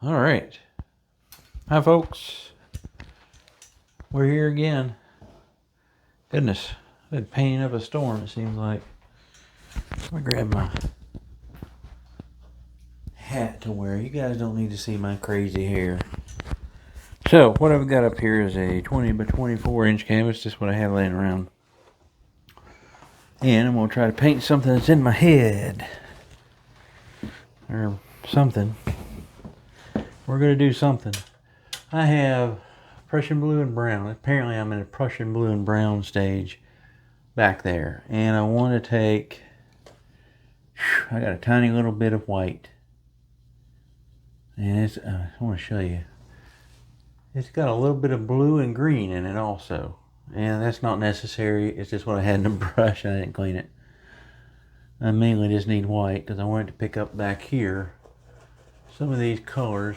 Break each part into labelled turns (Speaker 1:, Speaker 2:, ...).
Speaker 1: All right. Hi, folks. We're here again. Goodness, I've been painting up a storm, it seems like. Let me grab my hat to wear. You guys don't need to see my crazy hair. So, what I've got up here is a 20 by 24 inch canvas, just what I had laying around. And I'm going to try to paint something that's in my head. Or something. We're going to do something. I have Prussian blue and brown. Apparently I'm in a Prussian blue and brown stage back there. And I want to take, I got a tiny little bit of white. And it's, I want to show you. It's got a little bit of blue and green in it also. And that's not necessary. It's just what I had in the brush and I didn't clean it. I mainly just need white because I wanted to pick up back here some of these colors.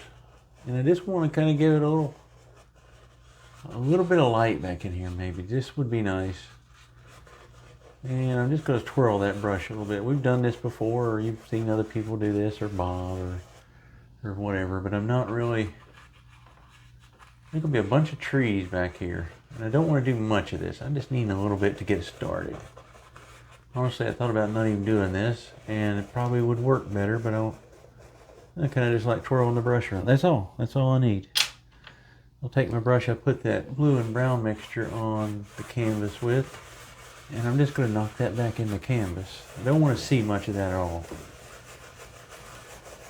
Speaker 1: And I just want to kind of give it a little bit of light back in here maybe. This would be nice. And I'm just going to twirl that brush a little bit. We've done this before, or you've seen other people do this, or Bob, or whatever. But I'm not really... There's going to be a bunch of trees back here. And I don't want to do much of this. I just need a little bit to get started. Honestly, I thought about not even doing this. And it probably would work better, but I kind of just like twirling the brush around. That's all. That's all I need. I'll take my brush. I put that blue and brown mixture on the canvas with. And I'm just going to knock that back in the canvas. I don't want to see much of that at all.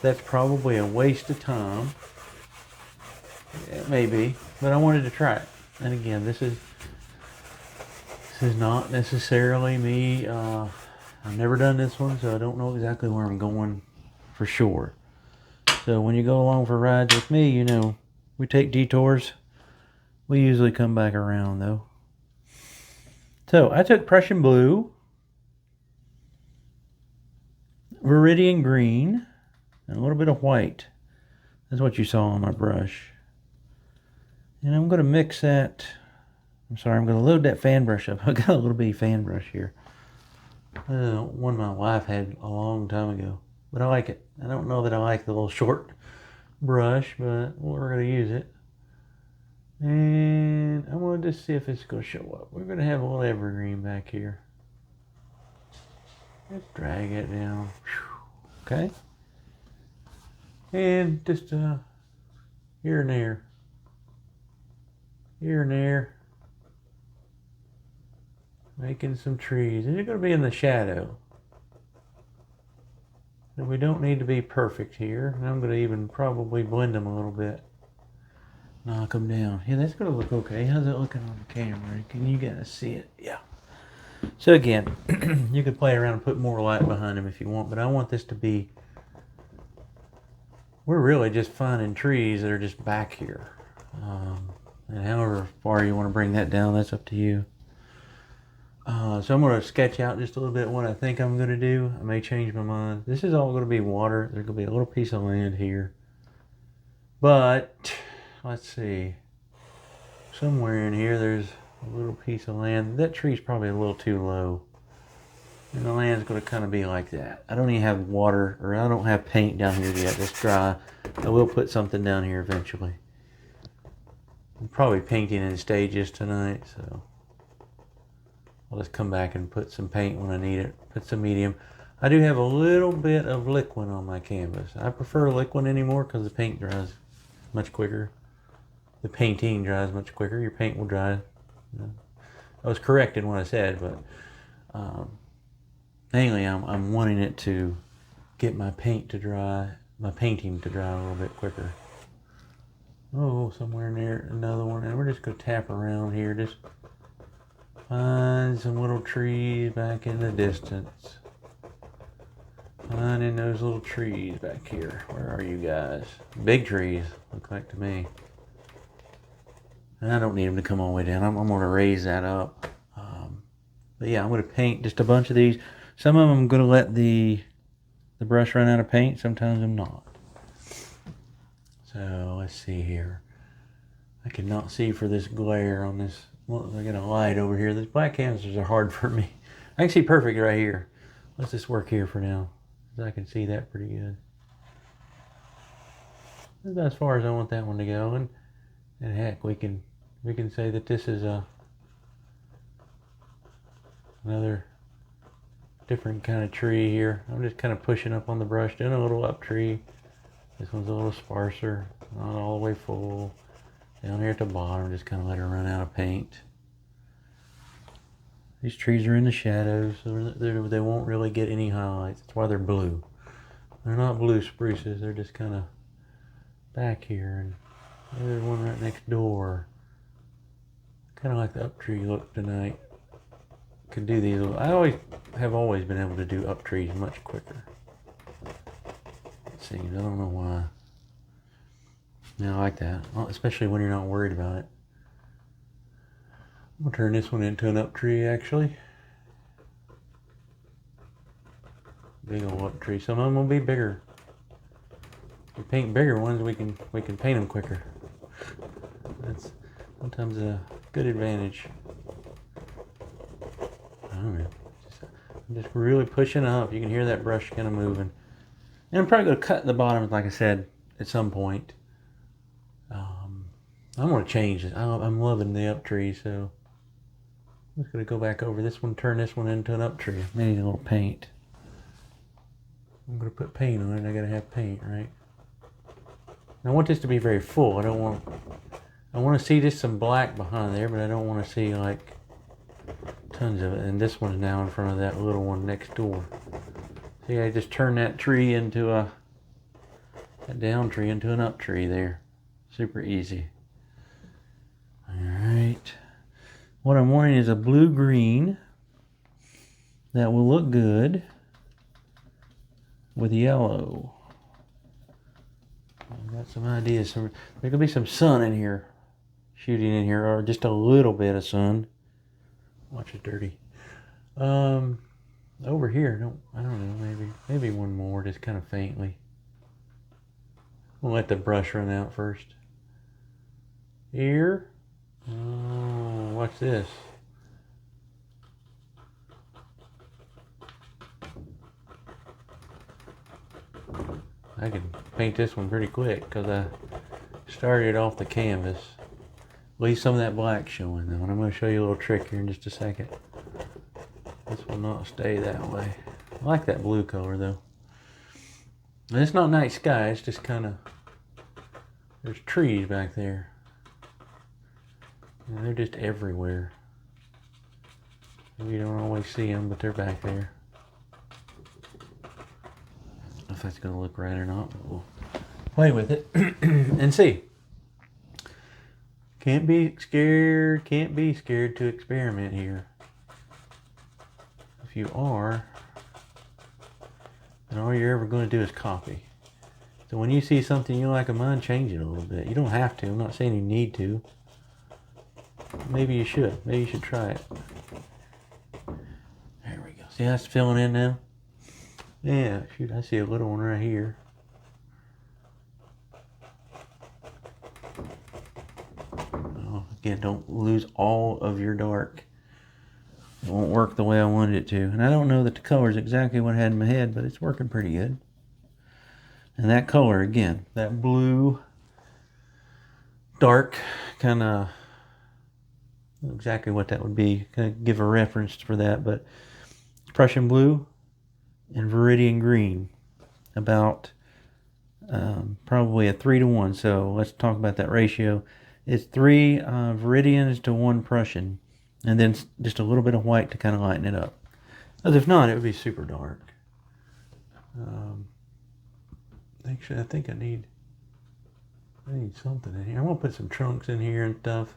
Speaker 1: That's probably a waste of time. It may be. But I wanted to try it. And again, this is not necessarily me. I've never done this one, so I don't know exactly where I'm going for sure. So when you go along for rides with me, you know, we take detours. We usually come back around though. So I took Prussian blue, Veridian green, and a little bit of white. That's what you saw on my brush. And I'm going to mix that. I'm sorry, I'm going to load that fan brush up. I got a little bitty fan brush here. One my wife had a long time ago. But I like it. I don't know that I like the little short brush, but we're going to use it. And I'm going to just see if it's going to show up. We're going to have a little evergreen back here. Just drag it down. Okay. And just here and there. Here and there. Making some trees. And you're going to be in the shadow. And we don't need to be perfect here. I'm going to even probably blend them a little bit. Knock them down. Yeah, that's going to look okay. How's it looking on the camera? Can you guys see it? Yeah. So again, you could play around and put more light behind them if you want, but I want this to be... We're really just finding trees that are just back here. And however far you want to bring that down, that's up to you. So I'm going to sketch out just a little bit what I think I'm going to do. I may change my mind. This is all going to be water. There's going to be a little piece of land here. But, let's see. Somewhere in here there's a little piece of land. That tree's probably a little too low. And the land's going to kind of be like that. I don't even have water, or I don't have paint down here yet. It's dry. I will put something down here eventually. I'm probably painting in stages tonight, so... I'll just come back and put some paint when I need it. Put some medium. I do have a little bit of liquin on my canvas. I prefer liquin anymore because the paint dries much quicker. The painting dries much quicker. Your paint will dry. I was correct in what I said, but mainly I'm wanting it to get my paint to dry, my painting to dry a little bit quicker. Oh, somewhere in there, another one. And we're just going to tap around here. Just find some little trees back in the distance. Finding those little trees back here. Where are you guys? Big trees, look like to me. And I don't need them to come all the way down. I'm going to raise that up. But yeah, I'm going to paint just a bunch of these. Some of them I'm going to let the brush run out of paint. Sometimes I'm not. So let's see here. I cannot see for this glare on this. Well, I got a light over here. These black canvases are hard for me. I can see perfect right here. Let's just work here for now. I can see that pretty good. That's about as far as I want that one to go. And heck, we can say that this is another different kind of tree here. I'm just kind of pushing up on the brush, doing a little up tree. This one's a little sparser, not all the way full. Down here at the bottom, just kind of let her run out of paint. These trees are in the shadows, so they won't really get any highlights. That's why they're blue. They're not blue spruces, they're just kind of back here. And there's one right next door. Kind of like the up tree look tonight. Could do these. I have always been able to do up trees much quicker. It seems. I don't know why. Yeah, I like that, especially when you're not worried about it. I'm gonna turn this one into an up tree actually. Big old up tree. Some of them will be bigger. If we paint bigger ones, we can paint them quicker. That's sometimes a good advantage. I don't know. I'm just really pushing up. You can hear that brush kind of moving. And I'm probably going to cut the bottom, like I said, at some point. I'm going to change it. I'm loving the up tree, so I'm just going to go back over this one, turn this one into an up tree. I need a little paint. I'm going to put paint on it. I got to have paint, right? And I want this to be very full. I want to see just some black behind there, but I don't want to see like tons of it. And this one's now in front of that little one next door. See, I just turned that tree into that down tree into an up tree there. Super easy. Alright. What I'm wanting is a blue-green that will look good with yellow. I've got some ideas. There could be some sun in here, shooting in here, or just a little bit of sun. Watch it dirty. Over here, I don't know, maybe one more, just kind of faintly. We'll let the brush run out first. Here. Oh, watch this. I can paint this one pretty quick because I started off the canvas. Leave some of that black showing though, and I'm going to show you a little trick here in just a second. This will not stay that way. I like that blue color though. And it's not night sky, it's just kind of, there's trees back there. And they're just everywhere. You don't always see them, but they're back there. I don't know if that's going to look right or not, but we'll play with it and see. Can't be scared to experiment here. If you are, then all you're ever going to do is copy. So when you see something you like of mine, change it a little bit. You don't have to. I'm not saying you need to. Maybe you should. Maybe you should try it. There we go. See how it's filling in now? Yeah, shoot, I see a little one right here. Oh, again, don't lose all of your dark. It won't work the way I wanted it to. And I don't know that the color is exactly what I had in my head, but it's working pretty good. And that color, again, that blue, dark, kind of, exactly what that would be. Kind of give a reference for that, but it's Prussian blue and Veridian green. About probably a 3-to-1. So let's talk about that ratio. It's 3 Veridians to 1 Prussian. And then just a little bit of white to kind of lighten it up. Because if not, it would be super dark. Actually, I think I need something in here. I'm going to put some trunks in here and stuff.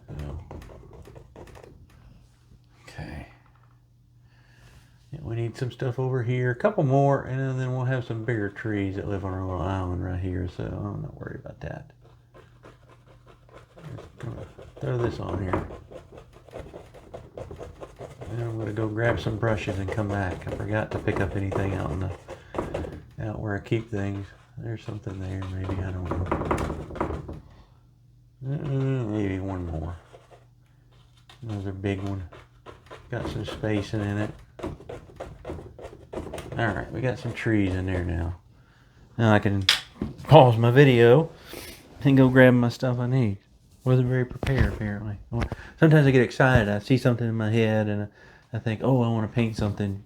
Speaker 1: So. Okay. Yeah, we need some stuff over here. A couple more, and then we'll have some bigger trees that live on our little island right here. So I'm not worried about that. Just gonna throw this on here. And I'm gonna go grab some brushes and come back. I forgot to pick up anything out where I keep things. There's something there, maybe, I don't know. Maybe one more. Another big one. Got some spacing in it. Alright, we got some trees in there now. Now I can pause my video and go grab my stuff I need. Wasn't very prepared, apparently. Sometimes I get excited. I see something in my head and I think, oh, I want to paint something.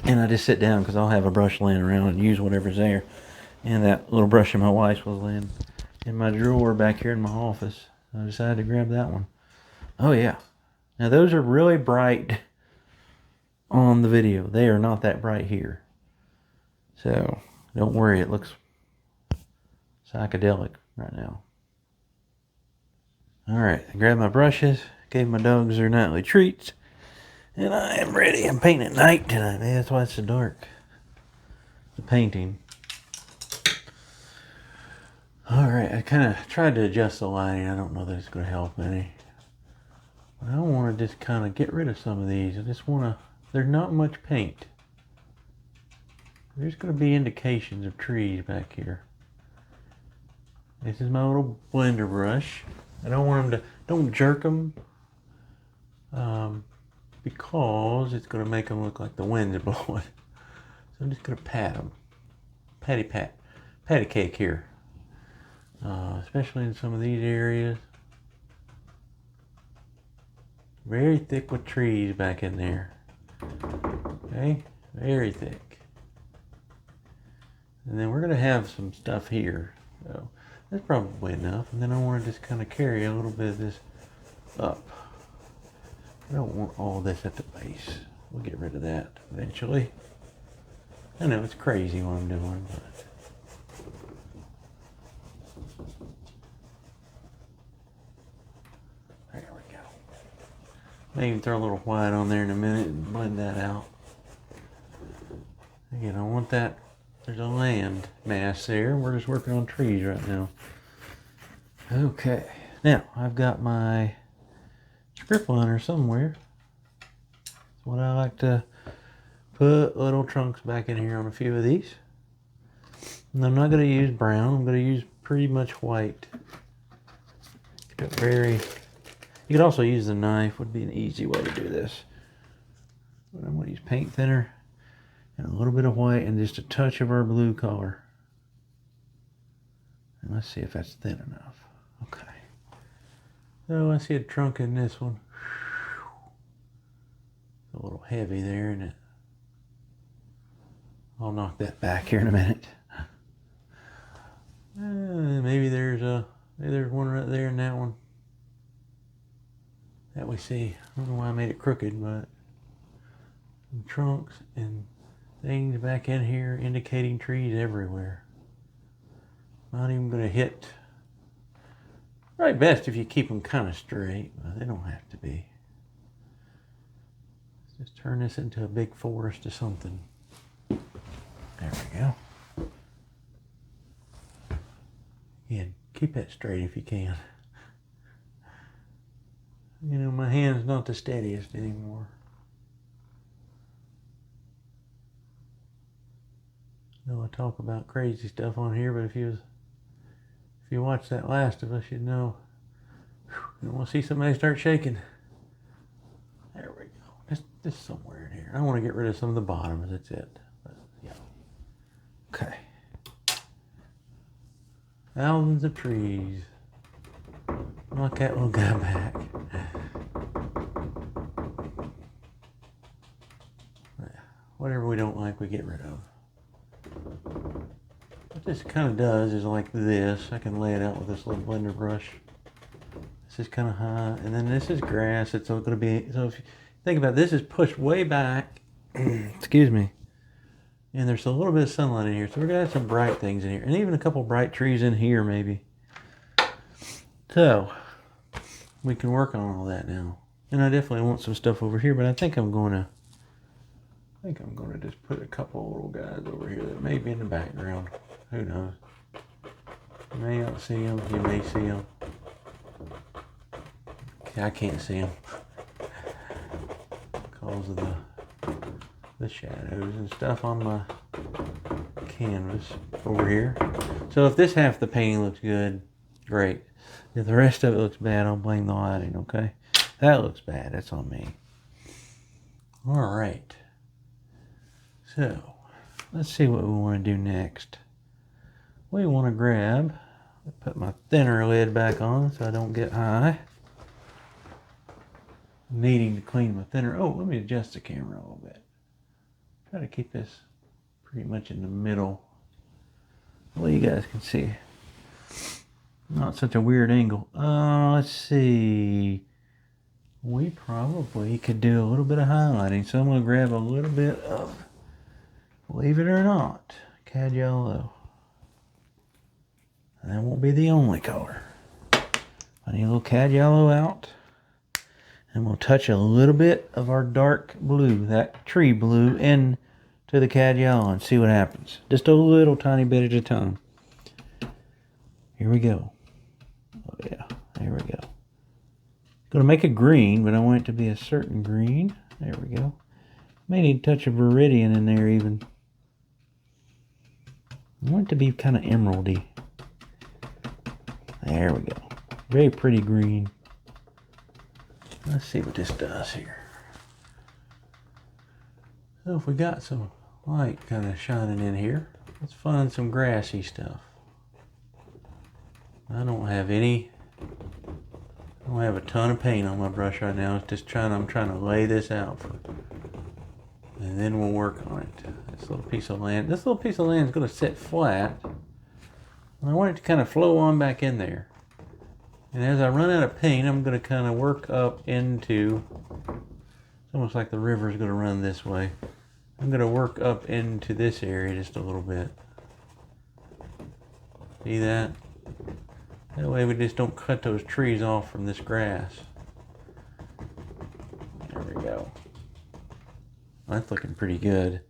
Speaker 1: And I just sit down because I'll have a brush laying around and use whatever's there. And that little brush of my wife's was laying in my drawer back here in my office. I decided to grab that one. Oh, yeah. Now, those are really bright on the video. They are not that bright here. So, don't worry. It looks psychedelic right now. Alright, I grabbed my brushes, gave my dogs their nightly treats, and I am ready. I'm painting at night tonight, man. That's why it's so dark. The painting. Alright, I kind of tried to adjust the lighting. I don't know that it's going to help any. But I want to just kind of get rid of some of these. I just want to, there's not much paint. There's going to be indications of trees back here. This is my little blender brush. I don't want them to, don't jerk them, because it's going to make them look like the wind's blowing. So I'm just going to pat them. Patty cake here. Especially in some of these areas. Very thick with trees back in there. Okay, very thick. And then we're going to have some stuff here. So that's probably enough. And then I want to just kind of carry a little bit of this up. I don't want all this at the base. We'll get rid of that eventually. I know it's crazy what I'm doing, but there we go. Maybe throw a little white on there in a minute and blend that out. Again, I want that. There's a land mass there. We're just working on trees right now. Okay. Now, I've got my script liner somewhere. That's what I like to put little trunks back in here on a few of these. And I'm not going to use brown. I'm going to use pretty much white. You could also use the knife. Would be an easy way to do this. But I'm going to use paint thinner. And a little bit of white and just a touch of our blue color. And let's see if that's thin enough. Okay. So I see a trunk in this one. A little heavy there, isn't it? I'll knock that back here in a minute. Maybe there's one right there in that one. That we see. I don't know why I made it crooked, but some trunks and things back in here indicating trees everywhere. Not even going to hit. Probably best if you keep them kind of straight, but they don't have to be. Let's just turn this into a big forest or something. There we go. Again, keep that straight if you can. You know, my hand's not the steadiest anymore. I know I talk about crazy stuff on here, but if you watch that Last of Us, you'd know. You don't want to see somebody start shaking. There we go. Just somewhere in here. I want to get rid of some of the bottoms. That's it. But, yeah. Okay. Thousands of trees. Knock that little guy back. Whatever we don't like, we get rid of. What this kind of does is like this. I can lay it out with this little blender brush. This is kind of high, and then this is grass. It's going to be, so if you think about it, this is pushed way back. Excuse me. And there's a little bit of sunlight in here, so we're going to have some bright things in here, and even a couple bright trees in here maybe. So we can work on all that now. And I definitely want some stuff over here, but I think I'm going to just put a couple of little guys over here that may be in the background. Who knows? You may not see them. You may see them. I can't see them because of the shadows and stuff on my canvas over here. So if this half the painting looks good, great. If the rest of it looks bad, I'll blame the lighting, okay? That looks bad. That's on me. All right. So let's see what we want to do next. we want to grab, put my thinner lid back on so I don't get high. Needing to clean my thinner. Oh, let me adjust the camera a little bit. Try to keep this pretty much in the middle. Well, you guys can see. Not such a weird angle. Let's see. We probably could do a little bit of highlighting. So I'm going to grab a little bit of, believe it or not, cad yellow. And that won't be the only color. I need a little cad yellow out. And we'll touch a little bit of our dark blue, that tree blue, into the cad yellow and see what happens. Just a little tiny bit at a time. Here we go. Oh yeah, there we go. Going to make a green, but I want it to be a certain green. There we go. May need a touch of Veridian in there even. I want it to be kind of emeraldy. There we go. Very pretty green. Let's see what this does here. So if we got some light kind of shining in here, let's find some grassy stuff. I don't have a ton of paint on my brush right now. It's just I'm trying to lay this out and then we'll work on it. This little piece of land is going to sit flat. And I want it to kind of flow on back in there. And as I run out of paint, I'm going to kind of work up into, it's almost like the river is going to run this way. I'm going to work up into this area just a little bit. See that? That way we just don't cut those trees off from this grass. There we go. That's looking pretty good.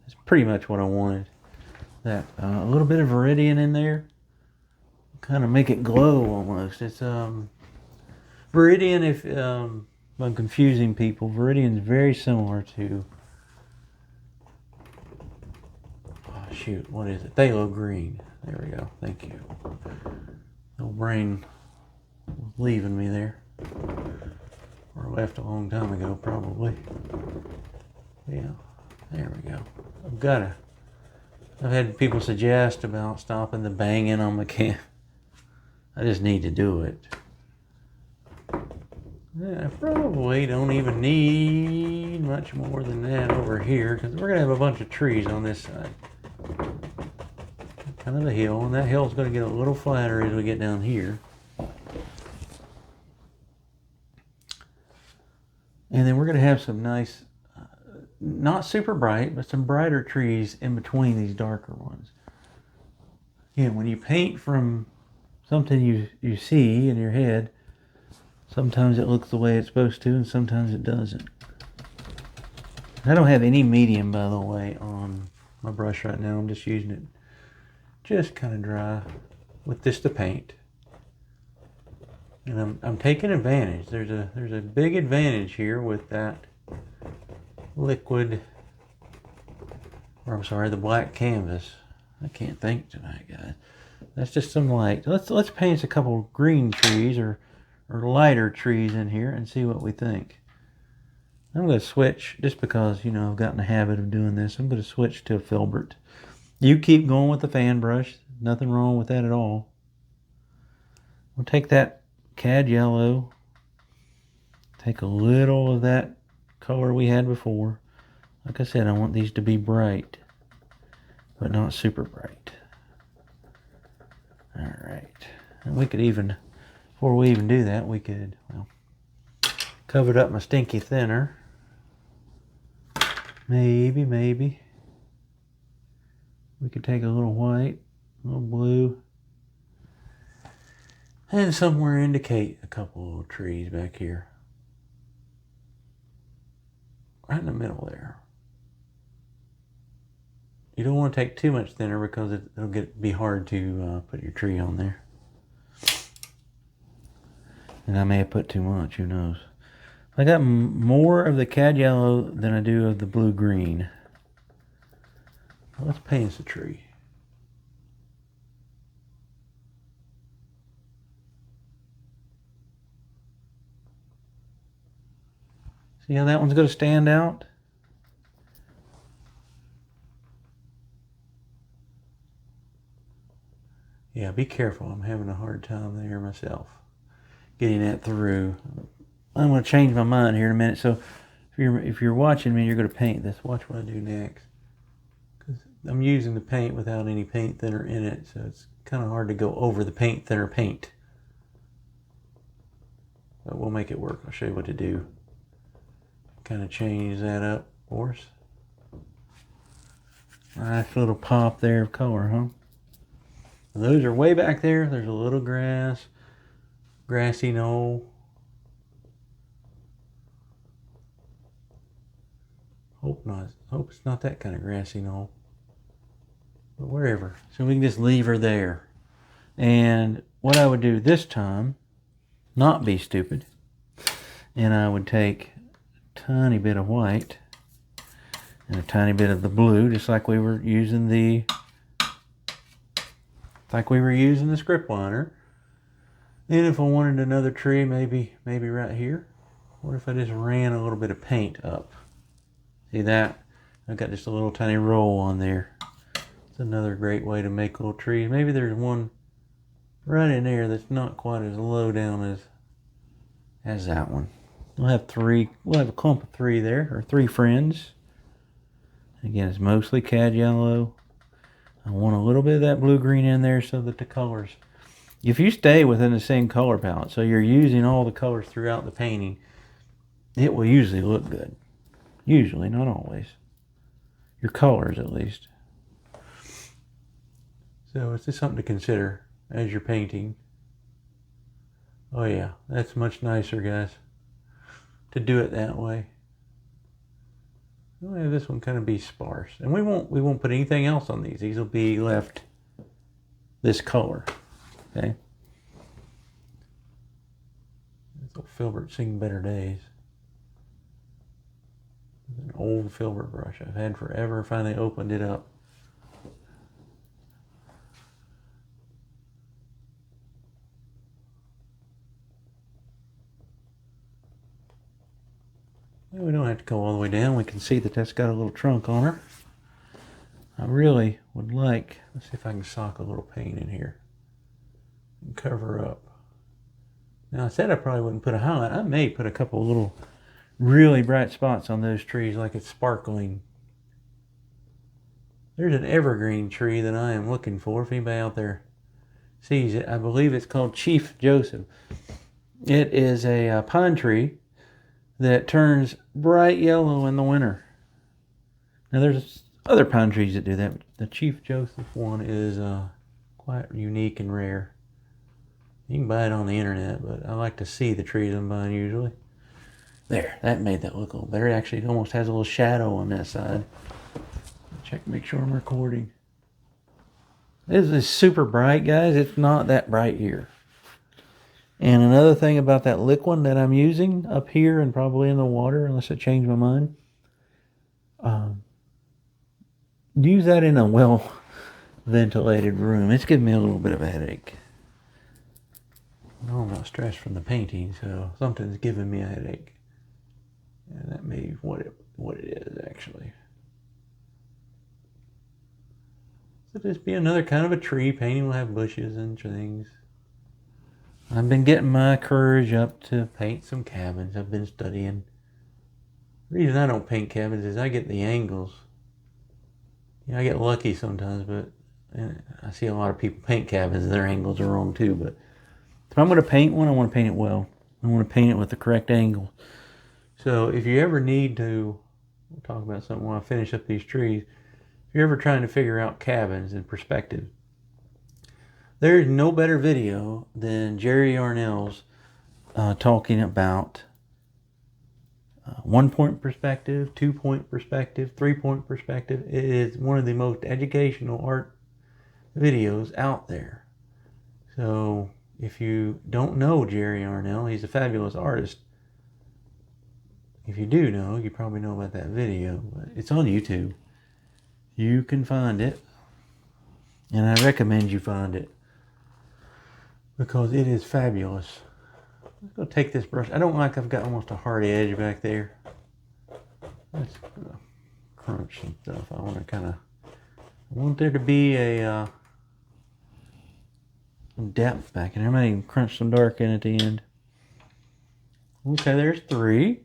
Speaker 1: That's pretty much what I wanted. That a little bit of Veridian in there. Kind of make it glow almost. It's Veridian, if I'm confusing people, Veridian is very similar to, oh shoot, what is it? Phthalo green. There we go. Thank you. No brain was leaving me there. Or left a long time ago, probably. Yeah, there we go. I've had people suggest about stopping the banging on my cam. I just need to do it. Yeah, I probably don't even need much more than that over here because we're going to have a bunch of trees on this side. Kind of a hill, and that hill's going to get a little flatter as we get down here. And then we're going to have some nice, not super bright, but some brighter trees in between these darker ones. Again, when you paint from something you see in your head, sometimes it looks the way it's supposed to, and sometimes it doesn't. I don't have any medium, by the way, on my brush right now. I'm just using it just kind of dry with this to paint. And I'm taking advantage. There's a big advantage here with that liquid, or I'm sorry, the black canvas. I can't think tonight, guys. That's just some light. Let's paint a couple green trees or lighter trees in here and see what we think. I'm going to switch, just because, you know, I've gotten a habit of doing this. I'm going to switch to a filbert. You keep going with the fan brush. Nothing wrong with that at all. We'll take that cad yellow. Take a little of that color we had before. Like I said, I want these to be bright, but not super bright. Alright. And we could even, before we even do that, we could, well, covered up my stinky thinner. Maybe we could take a little white, a little blue, and somewhere indicate a couple of trees back here. Right in the middle there. You don't want to take too much thinner because it'll be hard to put your tree on there. And I may have put too much, who knows. I got more of the cad yellow than I do of the blue green. Let's paint the tree. See how that one's going to stand out? Yeah, be careful. I'm having a hard time there myself, getting that through. I'm going to change my mind here in a minute. So if you're watching me, you're going to paint this. Watch what I do next. Because I'm using the paint without any paint thinner in it, so it's kind of hard to go over the paint thinner paint. But we'll make it work. I'll show you what to do. Kind of change that up for us. Nice little pop there of color, huh? Those are way back there. There's a little grassy knoll. Hope not. Hope it's not that kind of grassy knoll. But wherever. So we can just leave her there. And what I would do this time, not be stupid, and I would take a tiny bit of white and a tiny bit of the blue, just like we were using the script liner. Then if I wanted another tree, maybe right here. What if I just ran a little bit of paint up? See that? I got just a little tiny roll on there. It's another great way to make little trees. Maybe there's one right in there that's not quite as low down as that one. We'll have three. We'll have a clump of three there, or three friends. Again, it's mostly cad yellow. I want a little bit of that blue-green in there so that the colors, if you stay within the same color palette, so you're using all the colors throughout the painting, it will usually look good. Usually, not always. Your colors, at least. So it's just something to consider as you're painting. Oh yeah, that's much nicer, guys, to do it that way. We'll have this one kind of be sparse, and we won't put anything else on these. These will be left this color. Okay. This old filbert sing better days. An old filbert brush I've had forever. Finally opened it up. Well, we don't have to go all the way down. We can see that that's got a little trunk on her. I really would like, let's see if I can sock a little paint in here and cover up. Now I said I probably wouldn't put a highlight. I may put a couple of little really bright spots on those trees like it's sparkling. There's an evergreen tree that I am looking for. If anybody out there sees it, I believe it's called Chief Joseph. It is a pine tree that turns bright yellow in the winter. Now there's other pine trees that do that, but the Chief Joseph one is quite unique and rare. You can buy it on the internet, but I like to see the trees I'm buying usually. There, that made that look a little better. Actually, it almost has a little shadow on that side. Check, make sure I'm recording. This is super bright, guys. It's not that bright here. And another thing about that liquin that I'm using up here and probably in the water, unless I change my mind, use that in a well-ventilated room. It's giving me a little bit of a headache. No, I'm not stressed from the painting, so something's giving me a headache. And that may be what it is, actually. So this be another kind of a tree. Painting will have bushes and things. I've been getting my courage up to paint some cabins. I've been studying. The reason I don't paint cabins is I get the angles. You know, I get lucky sometimes, but I see a lot of people paint cabins and their angles are wrong too. But if I'm going to paint one, I want to paint it well. I want to paint it with the correct angle. So if you ever need to, we'll talk about something when I finish up these trees. If you're ever trying to figure out cabins in perspective, there's no better video than Jerry Yarnell's talking about 1-point perspective, 2-point perspective, 3-point perspective. It is one of the most educational art videos out there. So if you don't know Jerry Yarnell, he's a fabulous artist. If you do know, you probably know about that video. But it's on YouTube. You can find it. And I recommend you find it, because it is fabulous. Let's go take this brush. I don't like I've got almost a hard edge back there. Let's crunch some stuff. I want there to be a some depth back in there. I might even crunch some dark in at the end. Okay, there's 3.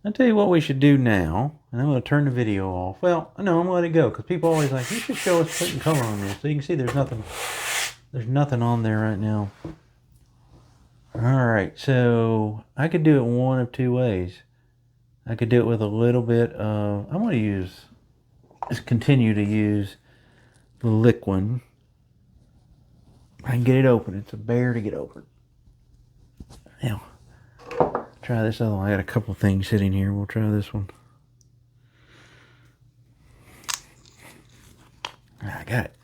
Speaker 1: I'll tell you what we should do now, and I'm going to turn the video off. Well, no, I'm going to let it go, because people always like, you should show us putting color on this. So you can see there's nothing on there right now. Alright, so I could do it one of 2 ways. I could do it with a little bit of, I'm going to just continue to use the liquin. I can get it open. It's a bear to get open. Now, try this other one. I got a couple things sitting here. We'll try this one. I got it.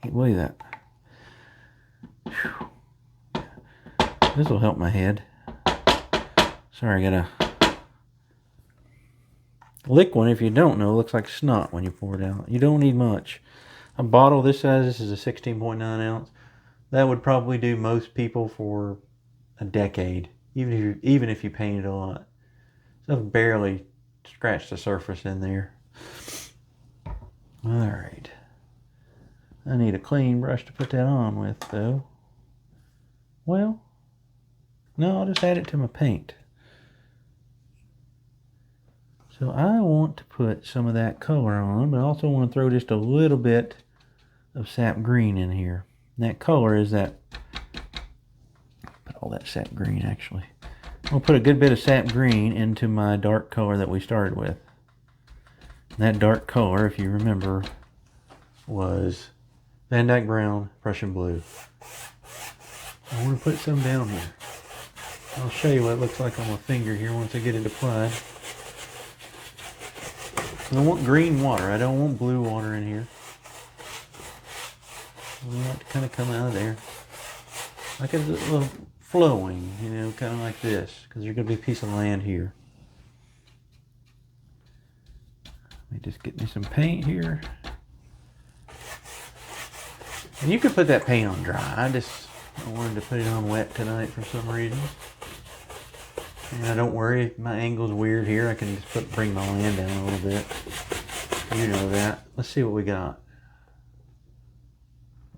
Speaker 1: Can't believe that. Whew. This will help my head. Sorry, I got a liquin, if you don't know, looks like snot when you pour it out. You don't need much. A bottle this size, this is a 16.9 ounce. That would probably do most people for a decade, even if you painted a lot. So I've barely scratched the surface in there. All right. I need a clean brush to put that on with, though. Well, no, I'll just add it to my paint. So I want to put some of that color on, but I also want to throw just a little bit of sap green in here. And that color is that, put all that sap green actually. I'll put a good bit of sap green into my dark color that we started with. And that dark color, if you remember, was vandyke brown, Prussian blue. I want to put some down here. I'll show you what it looks like on my finger here once I get it applied. I want green water. I don't want blue water in here. I want it to kind of come out of there. Like it's a little flowing, you know, kind of like this. Because there's going to be a piece of land here. Let me just get me some paint here. And you could put that paint on dry. I wanted to put it on wet tonight for some reason. And don't worry if my angle's weird here. I can just bring my land down a little bit. You know that. Let's see what we got.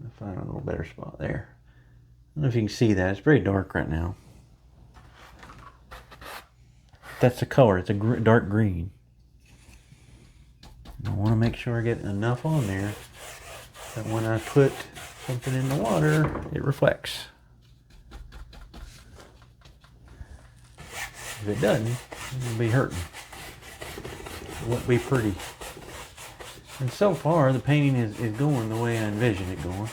Speaker 1: I'll find a little better spot there. I don't know if you can see that. It's very dark right now. That's the color. It's a dark green. I want to make sure I get enough on there that when I put something in the water, it reflects. If it doesn't, it'll be hurting. It won't be pretty. And so far, the painting is going the way I envision it going.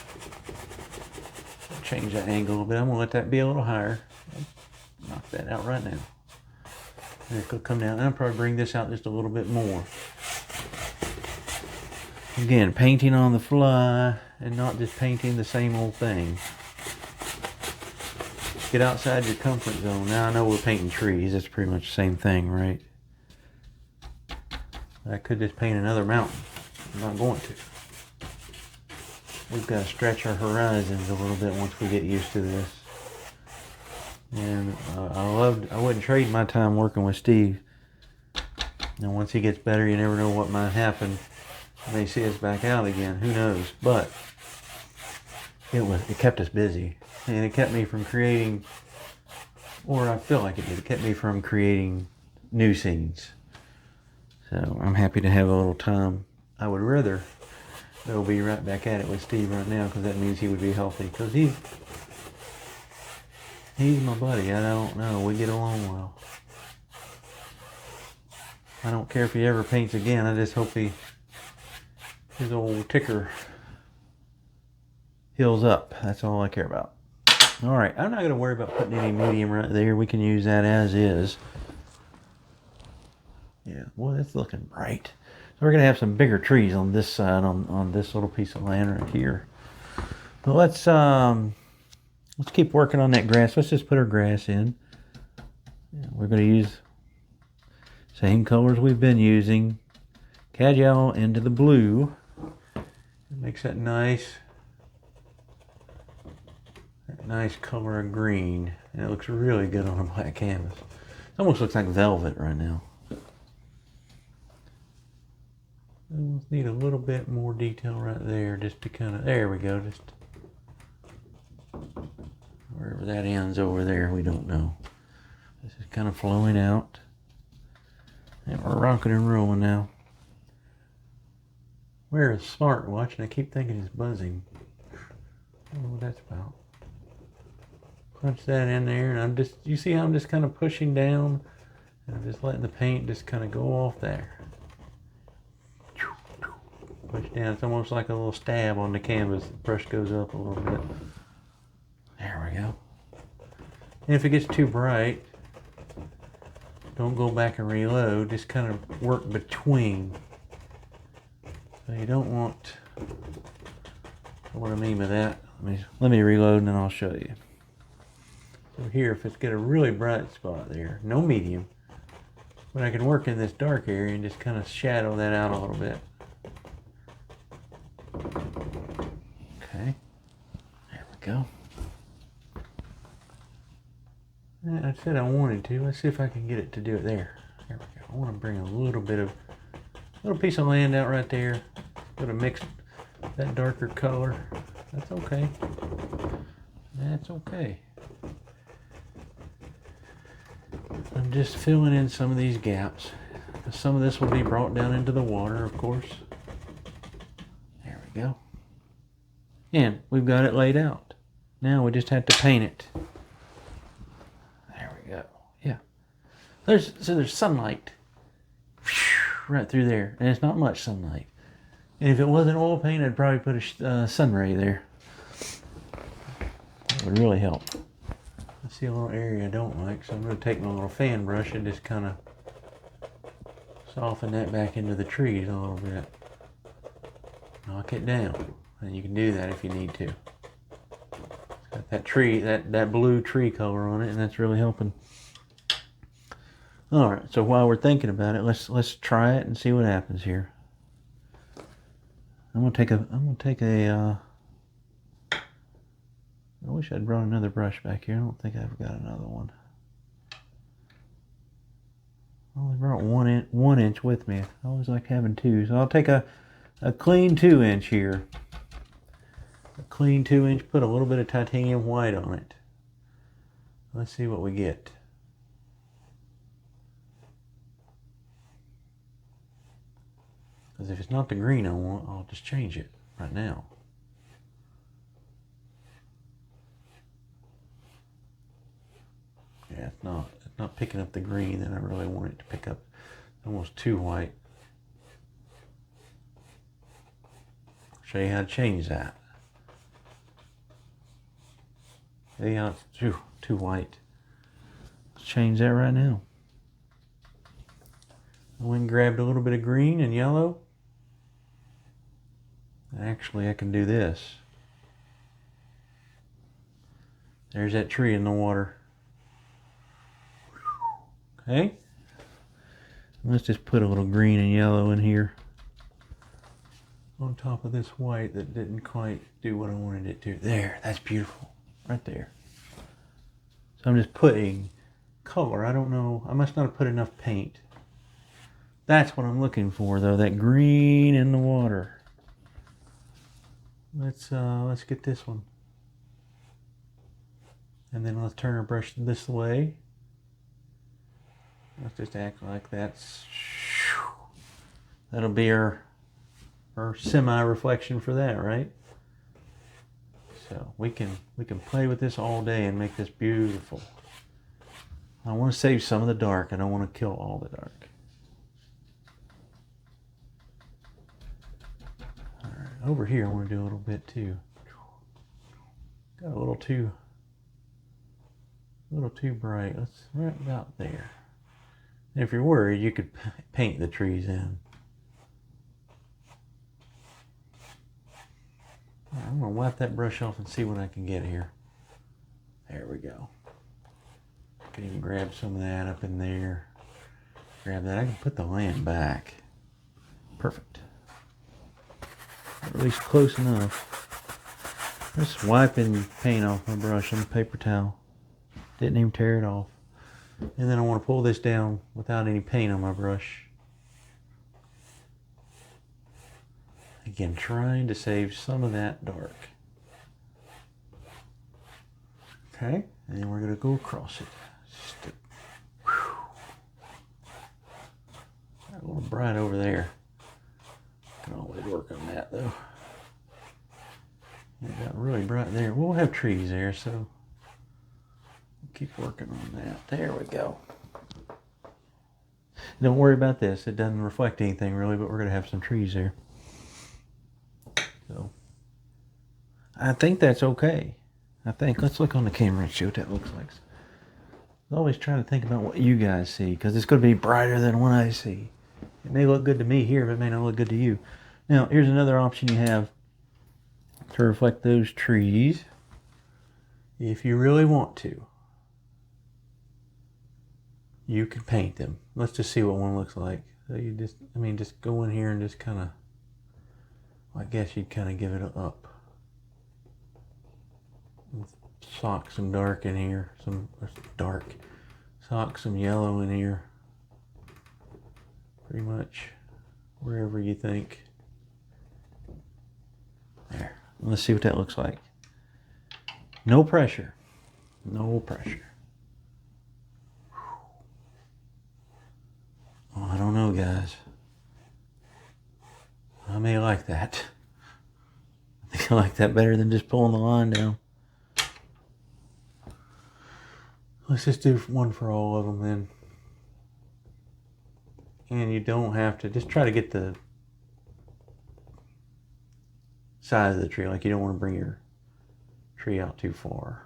Speaker 1: I'll change that angle a little bit. I'm going to let that be a little higher. I'll knock that out right now. And it's going to come down. And I'll probably bring this out just a little bit more. Again, painting on the fly and not just painting the same old thing. Get outside your comfort zone. Now I know we're painting trees. That's pretty much the same thing, right? I could just paint another mountain. I'm not going to. We've got to stretch our horizons a little bit once we get used to this. And I wouldn't trade my time working with Steve. And once he gets better, you never know what might happen. You may see us back out again. Who knows? But it kept us busy. And it kept me from creating, or I feel like it did. It kept me from creating new scenes. So I'm happy to have a little time. I would rather though be right back at it with Steve right now, because that means he would be healthy. Because he's my buddy. I don't know. We get along well. I don't care if he ever paints again. I just hope his old ticker heals up. That's all I care about. All right, I'm not going to worry about putting any medium right there. We can use that as is. Yeah, well, it's looking bright. So we're going to have some bigger trees on this side, on this little piece of land right here. But let's keep working on that grass. Let's just put our grass in. Yeah, we're going to use same colors we've been using. Cajal into the blue. It makes that nice color of green, and it looks really good on a black canvas. It almost looks like velvet right now. We need a little bit more detail right there, just to kind of, there we go, just Where that ends over there, we don't know. This is kind of flowing out. And we're rocking and rolling now. Wear a smartwatch, and I keep thinking it's buzzing. I don't know what that's about. Punch that in there, and you see how I'm just kind of pushing down, and I'm just letting the paint just kind of go off there. Push down, it's almost like a little stab on the canvas. The brush goes up a little bit. There we go. And if it gets too bright, don't go back and reload, just kind of work between. So you don't want, what I mean by that, let me reload and then I'll show you. So here, if it's got a really bright spot there, no medium, but I can work in this dark area and just kind of shadow that out a little bit. Okay, there we go. I said I wanted to. Let's see if I can get it to do it there. There we go. I want to bring a little piece of land out right there. Go to mix that darker color. That's okay. That's okay. I'm just filling in some of these gaps. Some of this will be brought down into the water, of course. There we go. And we've got it laid out. Now we just have to paint it. There we go. Yeah. There's sunlight right through there, and it's not much sunlight. And if it wasn't oil paint, I'd probably put a sun ray there. That would really help. I see a little area I don't like, so I'm going to take my little fan brush and just kind of soften that back into the trees a little bit. Knock it down. And you can do that if you need to. It's got that tree, that blue tree color on it, and that's really helping. All right, so while we're thinking about it, let's try it and see what happens here. I'm gonna take a. I wish I'd brought another brush back here. I don't think I've got another one. I only brought one inch with me. I always like having two, so I'll take a clean 2-inch here. A clean 2-inch. Put a little bit of titanium white on it. Let's see what we get. Because if it's not the green I want, I'll just change it right now. Yeah, it's not picking up the green that I really want it to pick up. It's almost too white. I'll show you how to change that. See how it's too white. Let's change that right now. I went and grabbed a little bit of green and yellow. Actually, I can do this. There's that tree in the water. Okay. Let's just put a little green and yellow in here on top of this white that didn't quite do what I wanted it to. There, that's beautiful. Right there. So I'm just putting color. I don't know. I must not have put enough paint. That's what I'm looking for, though. That green in the water. Let's get this one. And then let's turn our brush this way. Let's just act like that'll be our semi-reflection for that, right? So we can play with this all day and make this beautiful. I want to save some of the dark. I don't want to kill all the dark. All right, over here I want to do a little bit too. Got a little too bright. Let's right about there. And if you're worried, you could paint the trees in. Right, I'm going to wipe that brush off and see what I can get here. There we go. I can even grab some of that up in there. Grab that. I can put the land back. Perfect. At least close enough. Just wiping paint off my brush on the paper towel. Didn't even tear it off. And then I want to pull this down without any paint on my brush. Again, trying to save some of that dark. Okay, and then we're going to go across it. A little bright over there. Can always work on that though. It got really bright there. We'll have trees there, so we'll keep working on that. There we go. Don't worry about this. It doesn't reflect anything really, but we're going to have some trees there. So I think that's okay. Let's look on the camera and see what that looks like. I'm always trying to think about what you guys see, because it's going to be brighter than what I see. It may look good to me here, but it may not look good to you. Now, here's another option you have to reflect those trees. If you really want to, you can paint them. Let's just see what one looks like. So you just go in here and just kind of, I guess you'd kind of give it up. Sock some dark in here, some dark. Sock some yellow in here. Pretty much wherever you think. There. Let's see what that looks like. No pressure. No pressure. Oh, I don't know, guys. I may like that. I think I like that better than just pulling the line down. Let's just do one for all of them then. And you don't have to, just try to get the size of the tree. Like, you don't want to bring your tree out too far.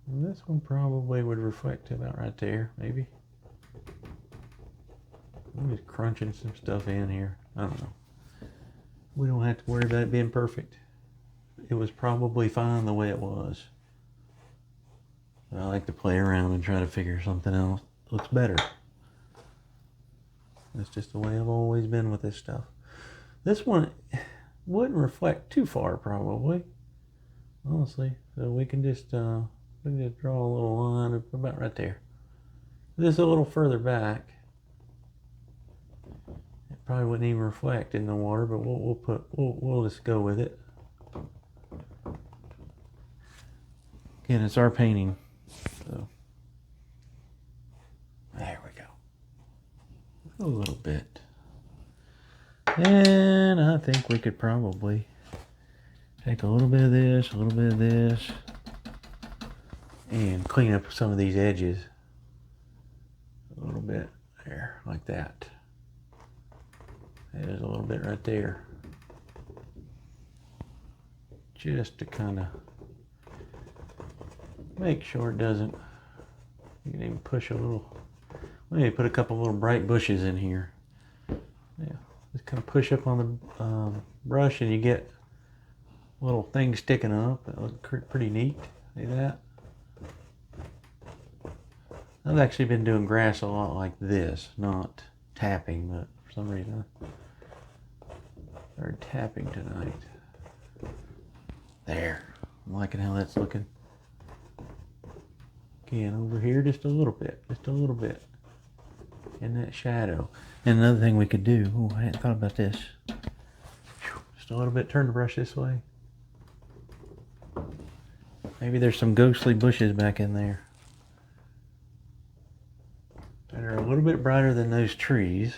Speaker 1: And this one probably would reflect about right there, maybe. I'm just crunching some stuff in here. I don't know. We don't have to worry about it being perfect. It was probably fine the way it was. But I like to play around and try to figure something else that looks better. That's just the way I've always been with this stuff. This one wouldn't reflect too far, probably, honestly. So we can just draw a little line about right there. This is a little further back. It probably wouldn't even reflect in the water, but we'll just go with it. Again, it's our painting. So there we go. A little bit. And I think we could probably take a little bit of this, a little bit of this, and clean up some of these edges a little bit there, like that. There's a little bit right there. Just to kind of make sure it doesn't, you can even push a little, maybe put a couple little bright bushes in here. Yeah, just kind of push up on the brush and you get little things sticking up. That looks pretty neat. See that? I've actually been doing grass a lot like this, not tapping, but for some reason I started tapping tonight. There. I'm liking how that's looking. Again, over here, just a little bit. In that shadow. And another thing we could do, oh, I hadn't thought about this. Just a little bit, turn the brush this way. Maybe there's some ghostly bushes back in there that are a little bit brighter than those trees.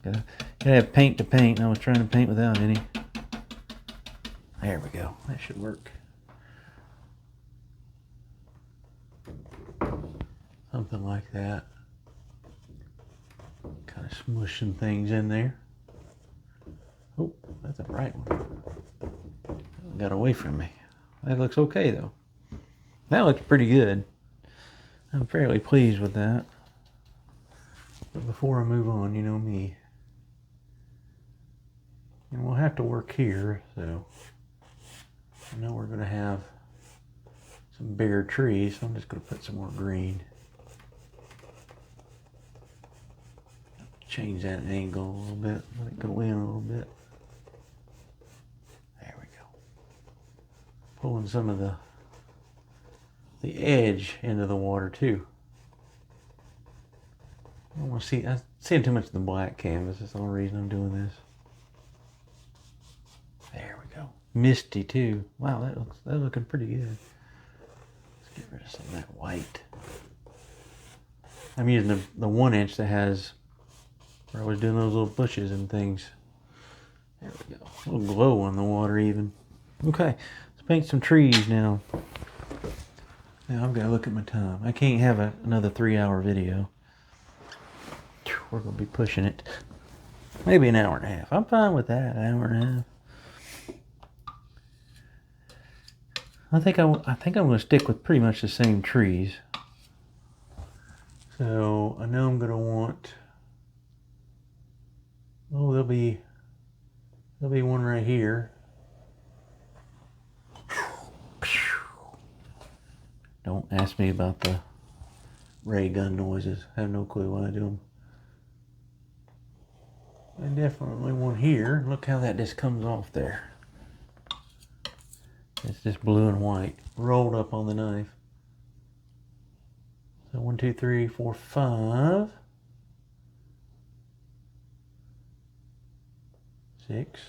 Speaker 1: Gotta have paint to paint. I was trying to paint without any. There we go. That should work. Something like that. Kind of smush some things in there. Oh, that's a bright one. It got away from me. That looks okay though. That looks pretty good. I'm fairly pleased with that. But before I move on, you know me. And we'll have to work here, so I know we're going to have some bigger trees, so I'm just going to put some more green. Change that angle a little bit, let it go in a little bit. There we go. Pulling some of the edge into the water too. I don't want to see, I'm seeing too much of the black canvas. That's the only reason I'm doing this. misty too. Wow, that's looking pretty good. Let's get rid of some of that white. I'm using the 1" that has where I was doing those little bushes and things. There we go. A little glow on the water even. Okay, let's paint some trees now. Now I've got to look at my time. I can't have another 3-hour video. We're going to be pushing it. Maybe an hour and a half. I'm fine with that, an hour and a half. I think I'm going to stick with pretty much the same trees. So I know I'm going to want. Oh, there'll be one right here. Don't ask me about the ray gun noises. I have no clue why I do them. And definitely one here. Look how that just comes off there. It's just blue and white rolled up on the knife. So 1, 2, 3, 4, 5, 6.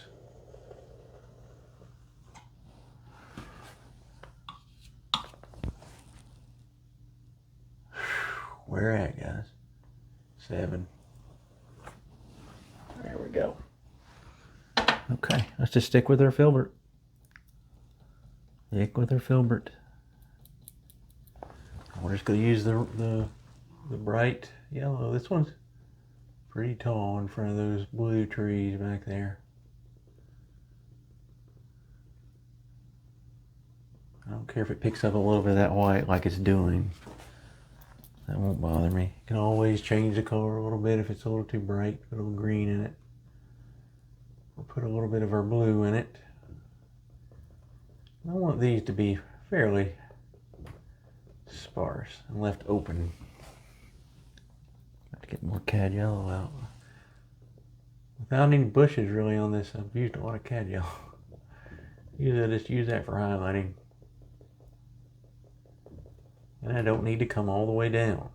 Speaker 1: Where at, guys? 7. There we go. Okay, let's just stick with our filbert. Stick with our filbert. We're just going to use the bright yellow. This one's pretty tall in front of those blue trees back there. I don't care if it picks up a little bit of that white like it's doing. That won't bother me. You can always change the color a little bit if it's a little too bright. Put a little green in it. We'll put a little bit of our blue in it. I want these to be fairly sparse and left open. Have to get more cad yellow out. Without any bushes really on this, I've used a lot of cad yellow. Usually I just use that for highlighting. And I don't need to come all the way down.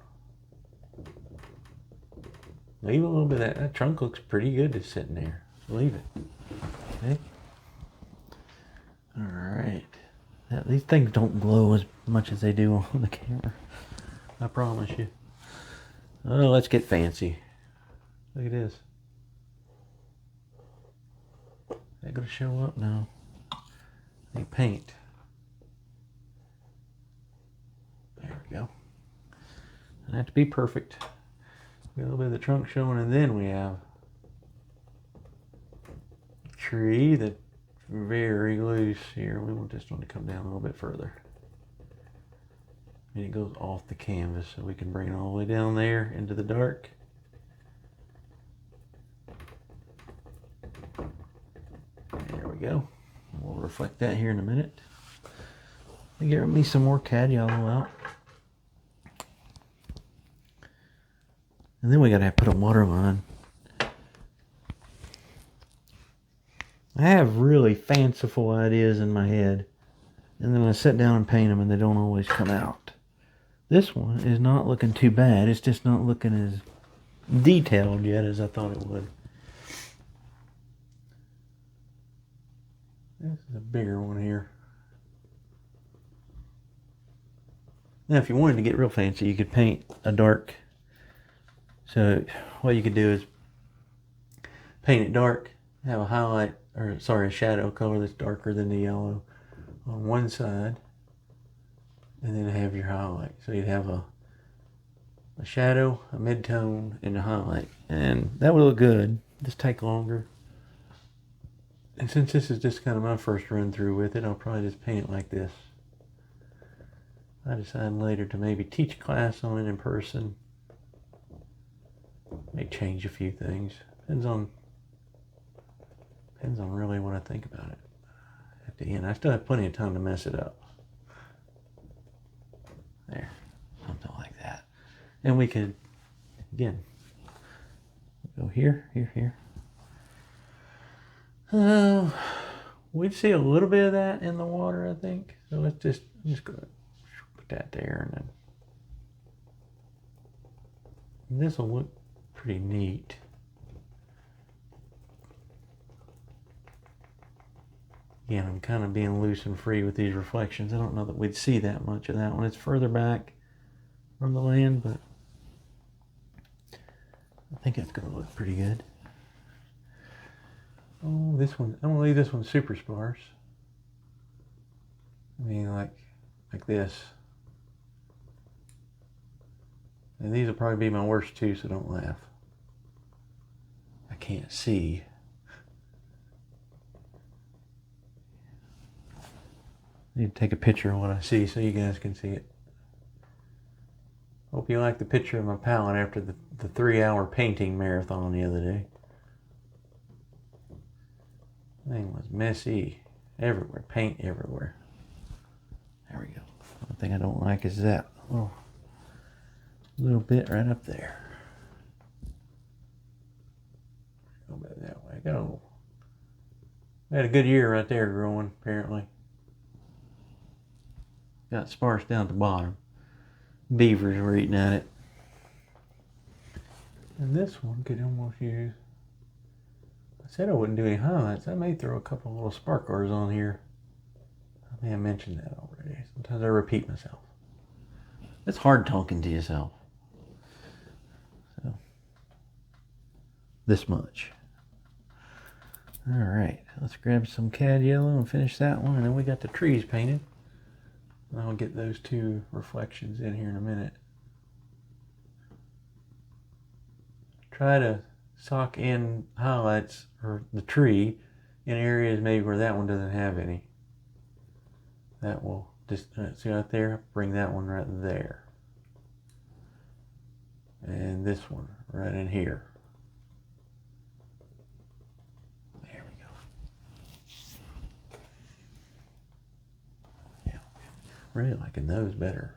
Speaker 1: Leave a little bit of that trunk looks pretty good just sitting there. So leave it. Okay. Alright. These things don't glow as much as they do on the camera. I promise you. Oh, let's get fancy. Look at this. Is that going to show up now? They paint. There we go. Doesn't have to be perfect. A little bit of the trunk showing, and then we have a tree that's very loose here. We want this one to come down a little bit further. And it goes off the canvas, so we can bring it all the way down there into the dark. There we go. We'll reflect that here in a minute. Get me some more cad yellow out. And then we gotta put a water line. I have really fanciful ideas in my head, and then I sit down and paint them and they don't always come out. This one is not looking too bad. It's just not looking as detailed yet as I thought it would. This is a bigger one here. Now if you wanted to get real fancy, you could paint a dark. So what you could do is paint it dark, have a highlight, or sorry, a shadow color that's darker than the yellow on one side, and then have your highlight. So you'd have a shadow, a mid-tone, and a highlight. And that would look good. Just take longer. And since this is just kind of my first run through with it, I'll probably just paint it like this. I decide later to maybe teach a class on it in person. May change a few things. Depends on really what I think about it. At the end, I still have plenty of time to mess it up. There, something like that. And we could, again, go here, here, here. We'd see a little bit of that in the water, I think. So let's just go put that there, and then this will look pretty neat. Again, I'm kind of being loose and free with these reflections. I don't know that we'd see that much of that one. It's further back from the land, but I think it's going to look pretty good. Oh, this one, I'm going to leave this one super sparse. I mean, like this. And these will probably be my worst too, so don't laugh. I can't see. I need to take a picture of what I see so you guys can see it. Hope you like the picture of my palette after the 3-hour painting marathon the other day. Thing was messy everywhere, paint everywhere. There we go. One thing I don't like is that little bit right up there. Go back that way. Go. I had a good year right there growing, apparently. Got sparse down at the bottom. Beavers were eating at it. And this one could almost use... I said I wouldn't do any highlights. I may throw a couple little sparklers on here. I may have mentioned that already. Sometimes I repeat myself. It's hard talking to yourself. So, this much. All right, let's grab some cad yellow and finish that one. And then we got the trees painted. I'll get those 2 reflections in here in a minute. Try to sock in highlights or the tree in areas maybe where that one doesn't have any. That will just, see right there, bring that one right there. And this one right in here. There we go. Yeah, really liking those better.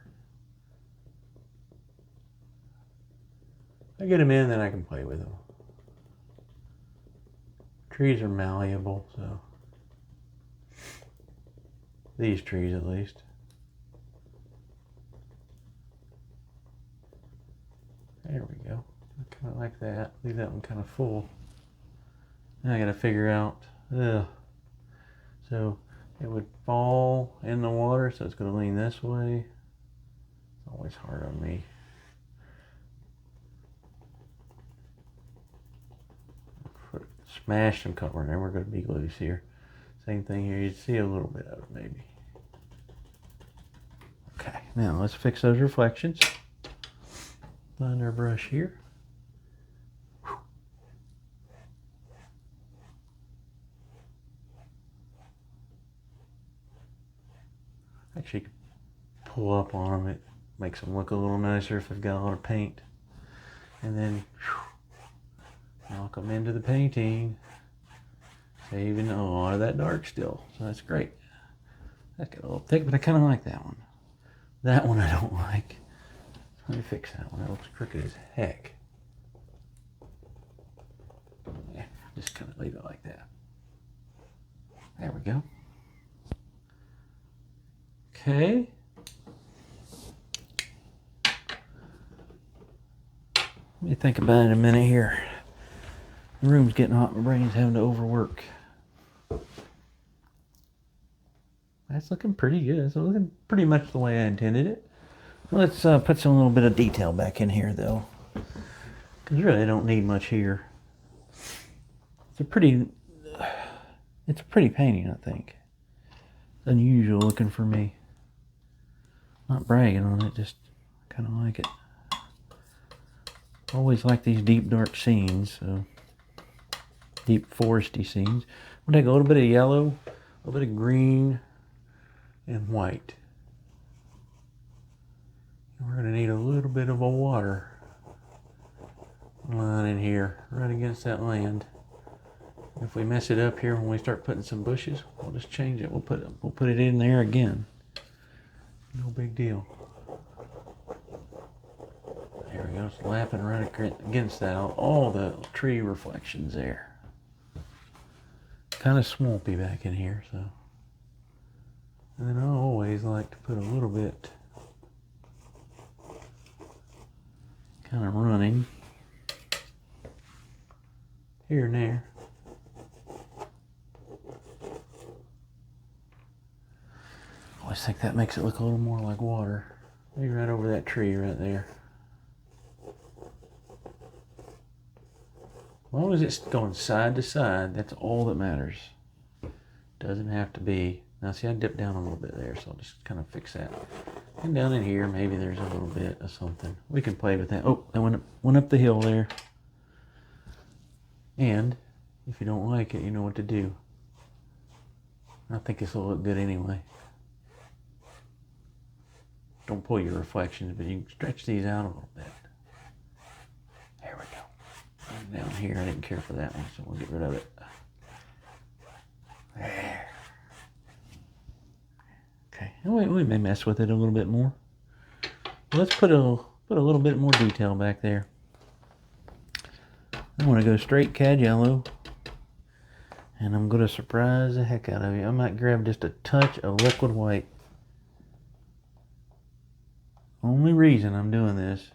Speaker 1: I get them in, then I can play with them. Trees are malleable, so these trees at least. There we go. I kind of like that. Leave that one kind of full. Now I got to figure out. So it would fall in the water, so it's going to lean this way. It's always hard on me. Smash some color, and we're going to be loose here. Same thing here. You'd see a little bit of it maybe. Okay, now let's fix those reflections. Find our brush here. Actually, pull up on them. It makes them look a little nicer if they've got a lot of paint. And then knock them into the painting, saving a lot of that dark still. So that's great. That got a little thick, but I kind of like that one. That one I don't like. Let me fix that one. That looks crooked as heck. Yeah, just kind of leave it like that. There we go. Okay. Let me think about it a minute here. The room's getting hot. My brain's having to overwork. That's looking pretty good. It's looking pretty much the way I intended it. Let's put some little bit of detail back in here, though, because you really don't need much here. It's a pretty painting, I think. It's unusual looking for me. Not bragging on it, just kind of like it. Always like these deep, dark scenes, so deep foresty scenes. We'll take a little bit of yellow, a little bit of green, and white. And we're going to need a little bit of a water line in here, right against that land. If we mess it up here when we start putting some bushes, we'll just change it. We'll put it in there again. No big deal. There we go. It's lapping right against that. All the tree reflections there. Kind of swampy back in here, so. And then I always like to put a little bit kind of running here and there. always think that makes it look a little more like water. Maybe right over that tree right there. As long as it's going side to side, that's all that matters. Doesn't have to be. Now see, I dipped down a little bit there, so I'll just kind of fix that. And down in here, maybe there's a little bit of something. We can play with that. Oh, that went up the hill there. And if you don't like it, you know what to do. I think this will look good anyway. Don't pull your reflections, but you can stretch these out a little bit. There we go. And down here, I didn't care for that one, so we'll get rid of it. There. Okay, and we may mess with it a little bit more. Let's put a little bit more detail back there. I'm going to go straight cad yellow, and I'm going to surprise the heck out of you. I might grab just a touch of liquid white. Only reason I'm doing this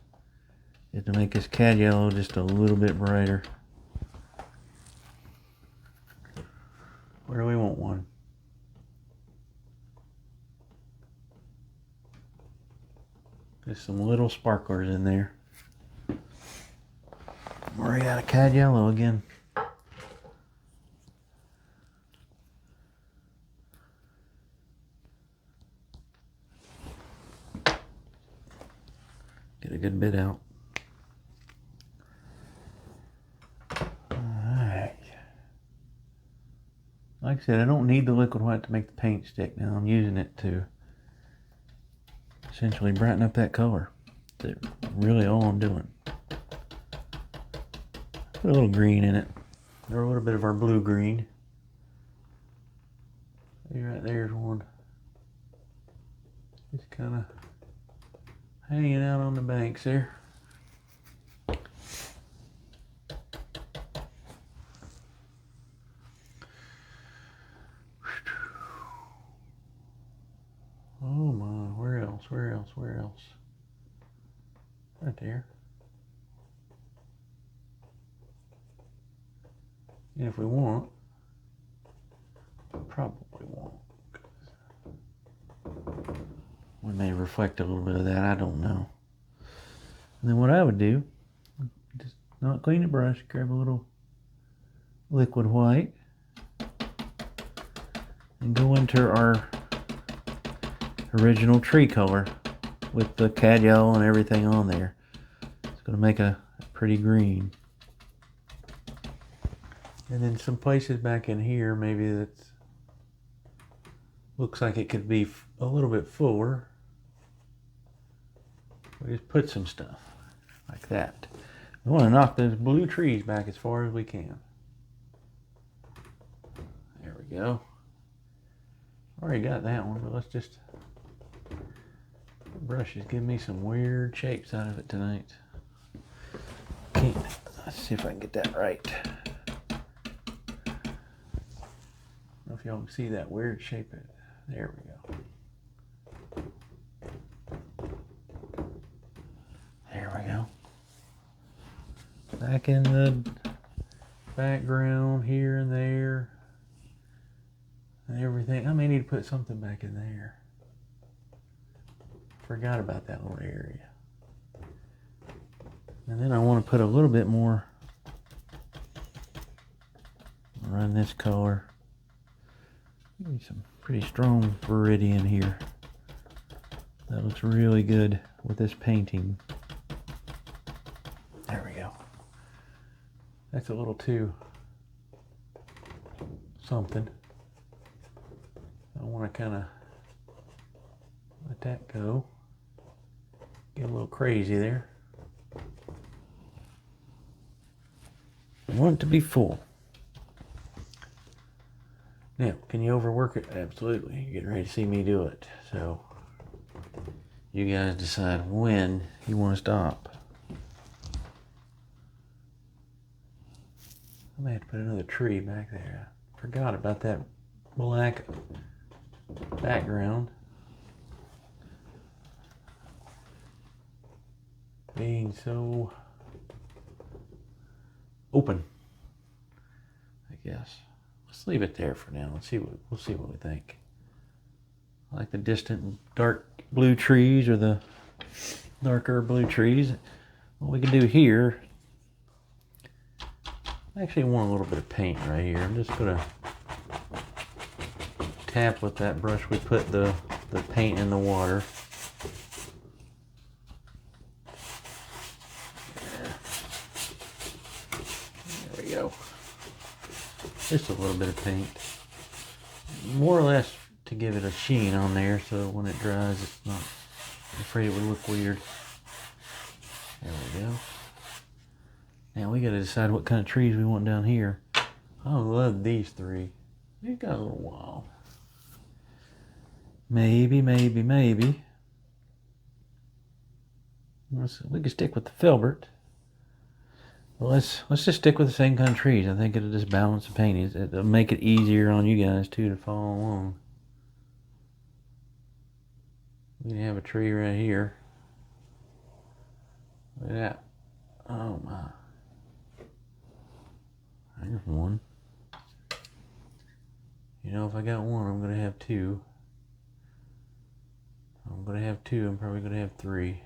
Speaker 1: is to make this cad yellow just a little bit brighter. Where do we want one? There's some little sparklers in there. We're out of cad yellow again. Get a good bit out. Alright. Like I said, I don't need the liquid white to make the paint stick now. I'm using it to essentially brighten up that color. That's really all I'm doing. Put a little green in it. Or a little bit of our blue green. See right there's one. Just kind of hanging out on the banks there. Oh my, where else? Where else? Where else? Right there. And if we want, probably won't. We may reflect a little bit of that, I don't know. And then what I would do, just not clean the brush, grab a little liquid white and go into our original tree color with the cad yellow and everything on there. It's going to make a pretty green. And then some places back in here, maybe that looks like it could be a little bit fuller. We just put some stuff like that. We want to knock those blue trees back as far as we can. There we go. Already got that one, but let's just... The brush is giving me some weird shapes out of it tonight. Can't. Let's see if I can get that right. I don't know if y'all can see that weird shape. There we go. There we go. Back in the background here and there. And everything. I may need to put something back in there. Forgot about that little area. And then I want to put a little bit more. Run this color. Maybe some pretty strong Veridian here. That looks really good with this painting. There we go. That's a little too something. I want to kind of let that go. Get a little crazy there. I want it to be full. Now, can you overwork it? Absolutely. You're getting ready to see me do it. So, you guys decide when you want to stop. I may have to put another tree back there. I forgot about that black background being so open, I guess. Let's leave it there for now. We'll see what we think. like the distant dark blue trees or the darker blue trees. What we can do here, I actually want a little bit of paint right here. I'm just gonna tap with that brush we put the paint in the water. There we go. Just a little bit of paint. More or less to give it a sheen on there so when it dries it's not afraid it would look weird. There we go. Now we gotta decide what kind of trees we want down here. I love these three. They've got a little while. Maybe. We could stick with the filbert. Well, let's just stick with the same kind of trees. I think it'll just balance the paintings. It'll make it easier on you guys too to follow along. We can have a tree right here. Look at that. Oh my. There's one. You know, if I got one, I'm gonna have two. I'm gonna have two. I'm probably gonna have three.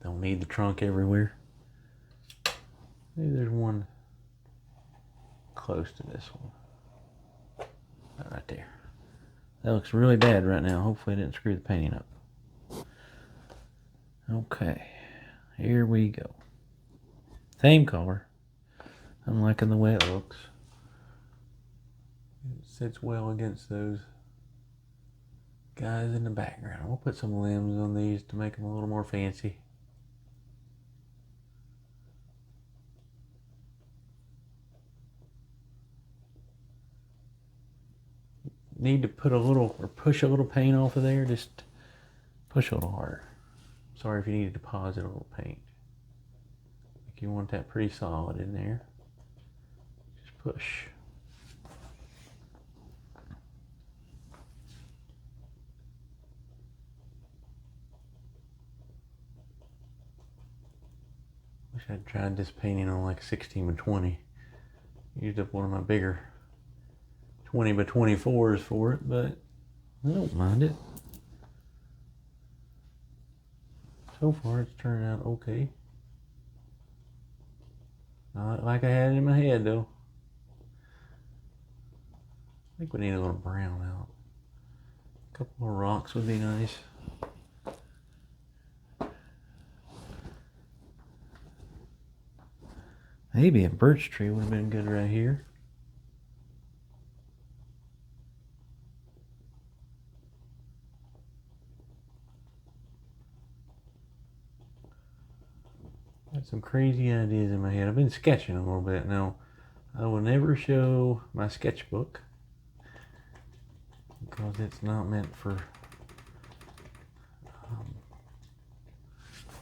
Speaker 1: Don't need the trunk everywhere. Maybe there's one close to this one. Right there. That looks really bad right now. Hopefully I didn't screw the painting up. Okay, here we go. Same color. I'm liking the way it looks. It sits well against those guys in the background. We'll put some limbs on these to make them a little more fancy. Need to put a little, or push a little paint off of there, just push a little harder. Sorry if you need to deposit a little paint. Like you want that pretty solid in there. Just push. Wish I'd tried this painting on like 16 by 20. Used up one of my bigger 20 by 24s for it, but I don't mind it. So far it's turned out okay. Not like I had it in my head though. I think we need a little brown out. A couple more rocks would be nice. Maybe a birch tree would have been good right here. Got some crazy ideas in my head. I've been sketching a little bit now. I will never show my sketchbook because it's not meant for,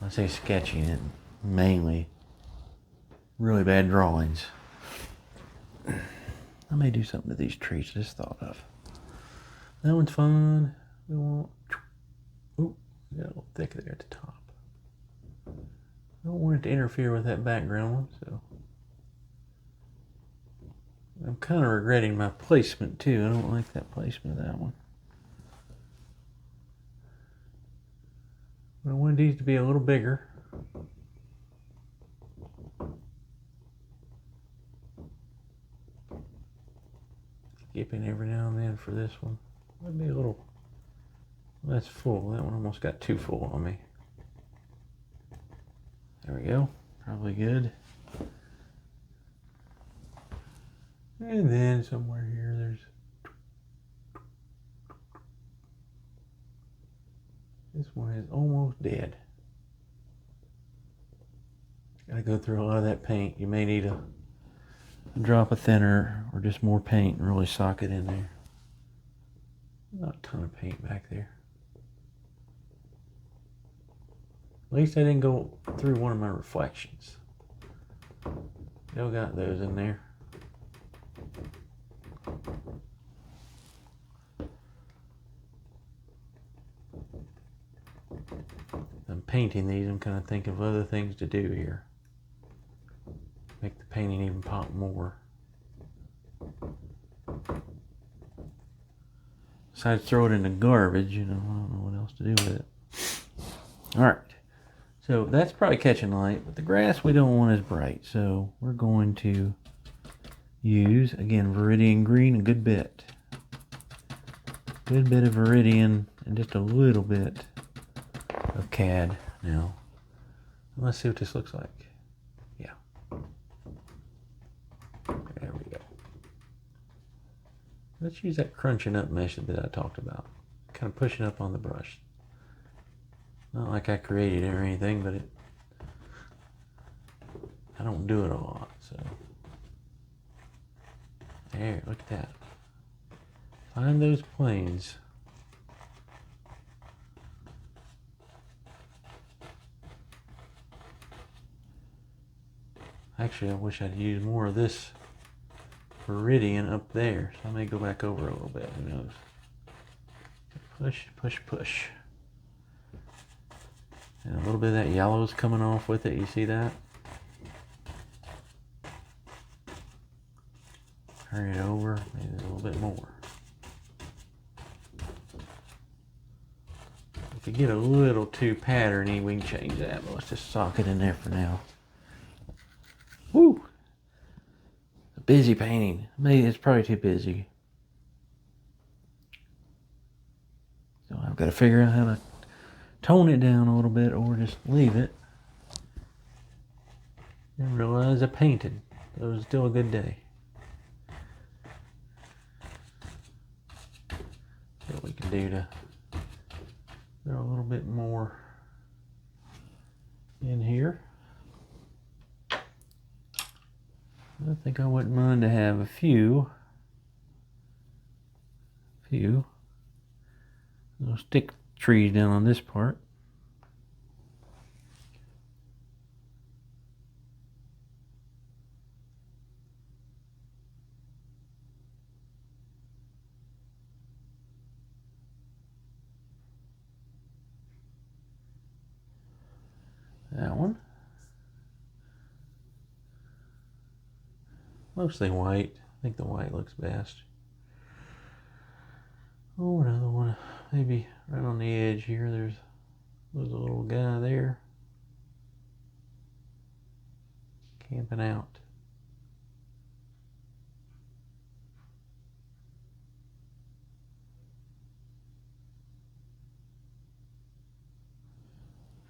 Speaker 1: I say sketching, it mainly really bad drawings. I may do something to these trees I just thought of. That one's fun. We want, ooh, got a little thick there at the top. I don't want it to interfere with that background one, so I'm kind of regretting my placement too. I don't like that placement of that one. I want these to be a little bigger. Skipping every now and then for this one. Might be a little, that's full. That one almost got too full on me. There we go. Probably good. And then somewhere here there's, this one is almost dead. Gotta go through a lot of that paint. You may need a drop of thinner or just more paint and really sock it in there. Not a ton of paint back there. At least I didn't go through one of my reflections. Still got those in there. I'm painting these. I'm kind of thinking of other things to do here. Make the painting even pop more. besides throw it in the garbage, you know, I don't know what else to do with it. All right, so that's probably catching light, but the grass we don't want as bright, so we're going to use, again, Veridian green a good bit. Good bit of Veridian and just a little bit of cad now. Let's see what this looks like. Yeah. There we go. Let's use that crunching up method that I talked about. Kind of pushing up on the brush. Not like I created it or anything, but I don't do it a lot, so. There, look at that. Find those planes. Actually, I wish I'd used more of this Veridian up there, so I may go back over a little bit, who knows. Push, push, push. And a little bit of that yellow's coming off with it, you see that? Turn it over, maybe a little bit more. If you get a little too patterny, we can change that, but let's just sock it in there for now. Woo! Busy painting. Maybe it's probably too busy. So I've got to figure out how to tone it down a little bit or just leave it. And realize I painted. So it was still a good day. See what we can do to throw a little bit more in here. I think I wouldn't mind to have a few little stick trees down on this part. That one. Mostly white. I think the white looks best. Oh, another one. Maybe right on the edge here. There's a little guy there. Camping out.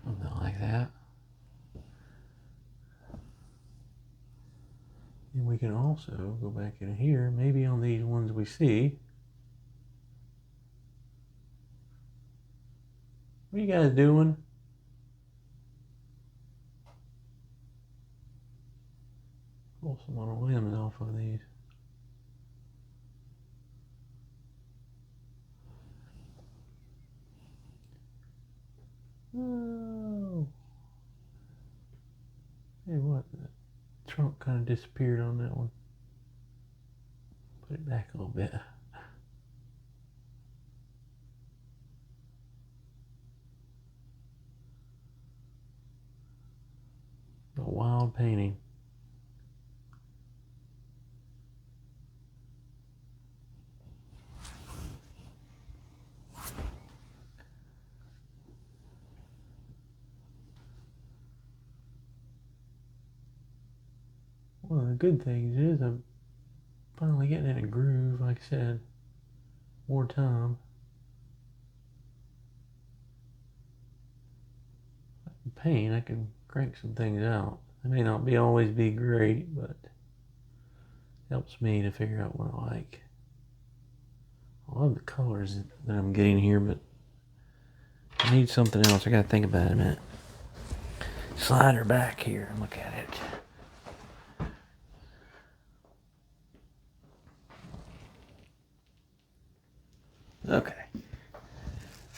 Speaker 1: Something like that. And we can also go back in here, maybe on these ones we see. What are you guys doing? Pull some little limbs off of these. Oh. Hey, what? The trunk kind of disappeared on that one. Put it back a little bit. A wild painting. One of the good things is I'm finally getting in a groove, like I said. More time. Paint, I can crank some things out. It may not always be great, but it helps me to figure out what I like. I love the colors that I'm getting here, but I need something else. I gotta think about it a minute. Slide her back here and look at it. Okay.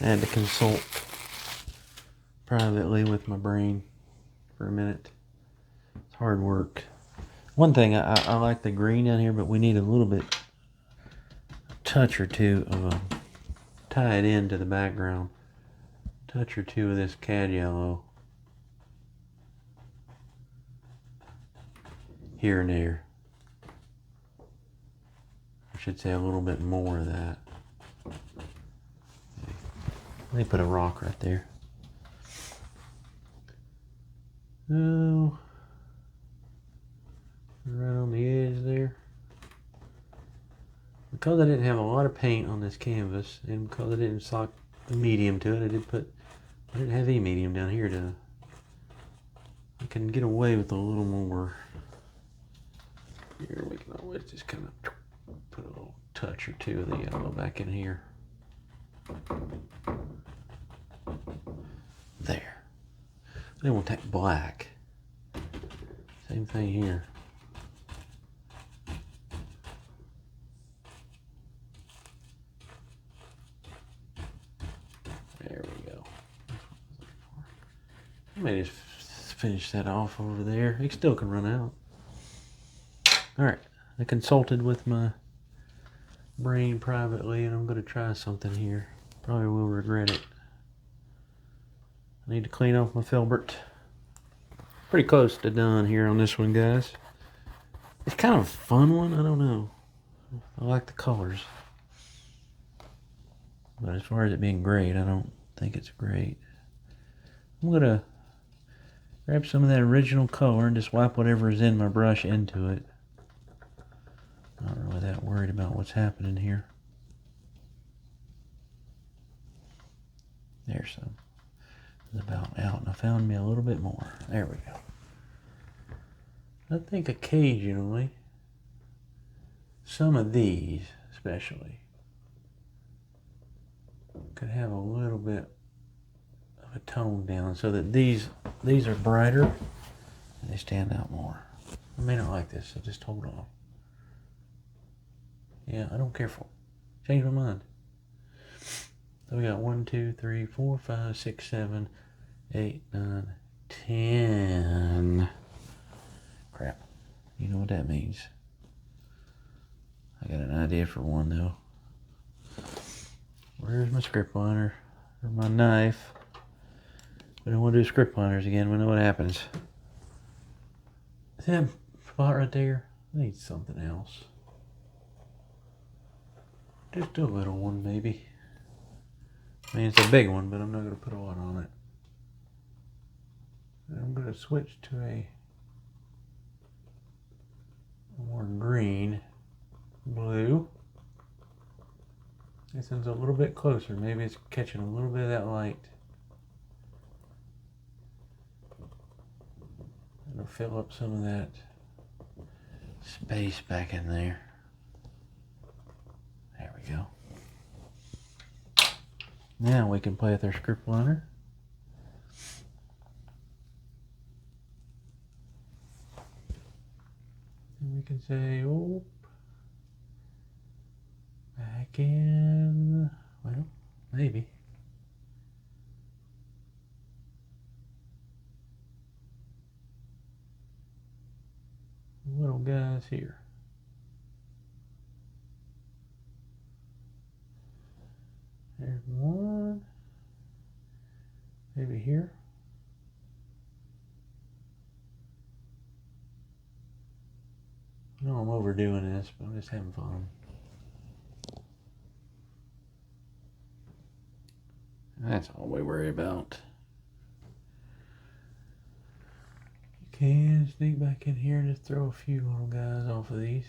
Speaker 1: I had to consult privately with my brain for a minute. It's hard work. One thing, I like the green down here, but we need a little bit, a touch or two of tie it into the background. Touch or two of this cad yellow here and there. I should say a little bit more of that. They put a rock right there. Oh, right on the edge there. Because I didn't have a lot of paint on this canvas, and because I didn't sock a medium to it, I didn't have any medium down here I can get away with a little more. Here we can always just kind of put a little touch or two of the yellow back in here. There. Then we'll take black. Same thing here. There we go. I may just finish that off over there. It still can run out. Alright, I consulted with my brain privately, and I'm going to try something here. Probably will regret it. I need to clean off my filbert. Pretty close to done here on this one, guys. It's kind of a fun one. I don't know. I like the colors. But as far as it being great, I don't think it's great. I'm going to grab some of that original color and just wipe whatever is in my brush into it. Not really that worried about what's happening here. There's some. It's about out, and I found me a little bit more. There we go. I think occasionally, some of these especially, could have a little bit of a tone down so that these are brighter and they stand out more. I may not like this, so just hold on. Yeah, I don't care for it. Change my mind. So we got 1, 2, 3, 4, 5, 6, 7, 8, 9, 10. Crap. You know what that means. I got an idea for one though. Where's my script liner? Or my knife? We don't want to do script liners again. We know what happens. See that spot right there? I need something else. Just a little one, maybe. I mean, it's a big one, but I'm not going to put a lot on it. And I'm going to switch to a more green, blue. This one's a little bit closer. Maybe it's catching a little bit of that light. It'll fill up some of that space back in there. There we go. Now we can play with our script liner. And we can say, oh, back in, well, maybe. Little guys here. There's one. Maybe here. I know I'm overdoing this, but I'm just having fun. That's all we worry about. You can sneak back in here and just throw a few little guys off of these.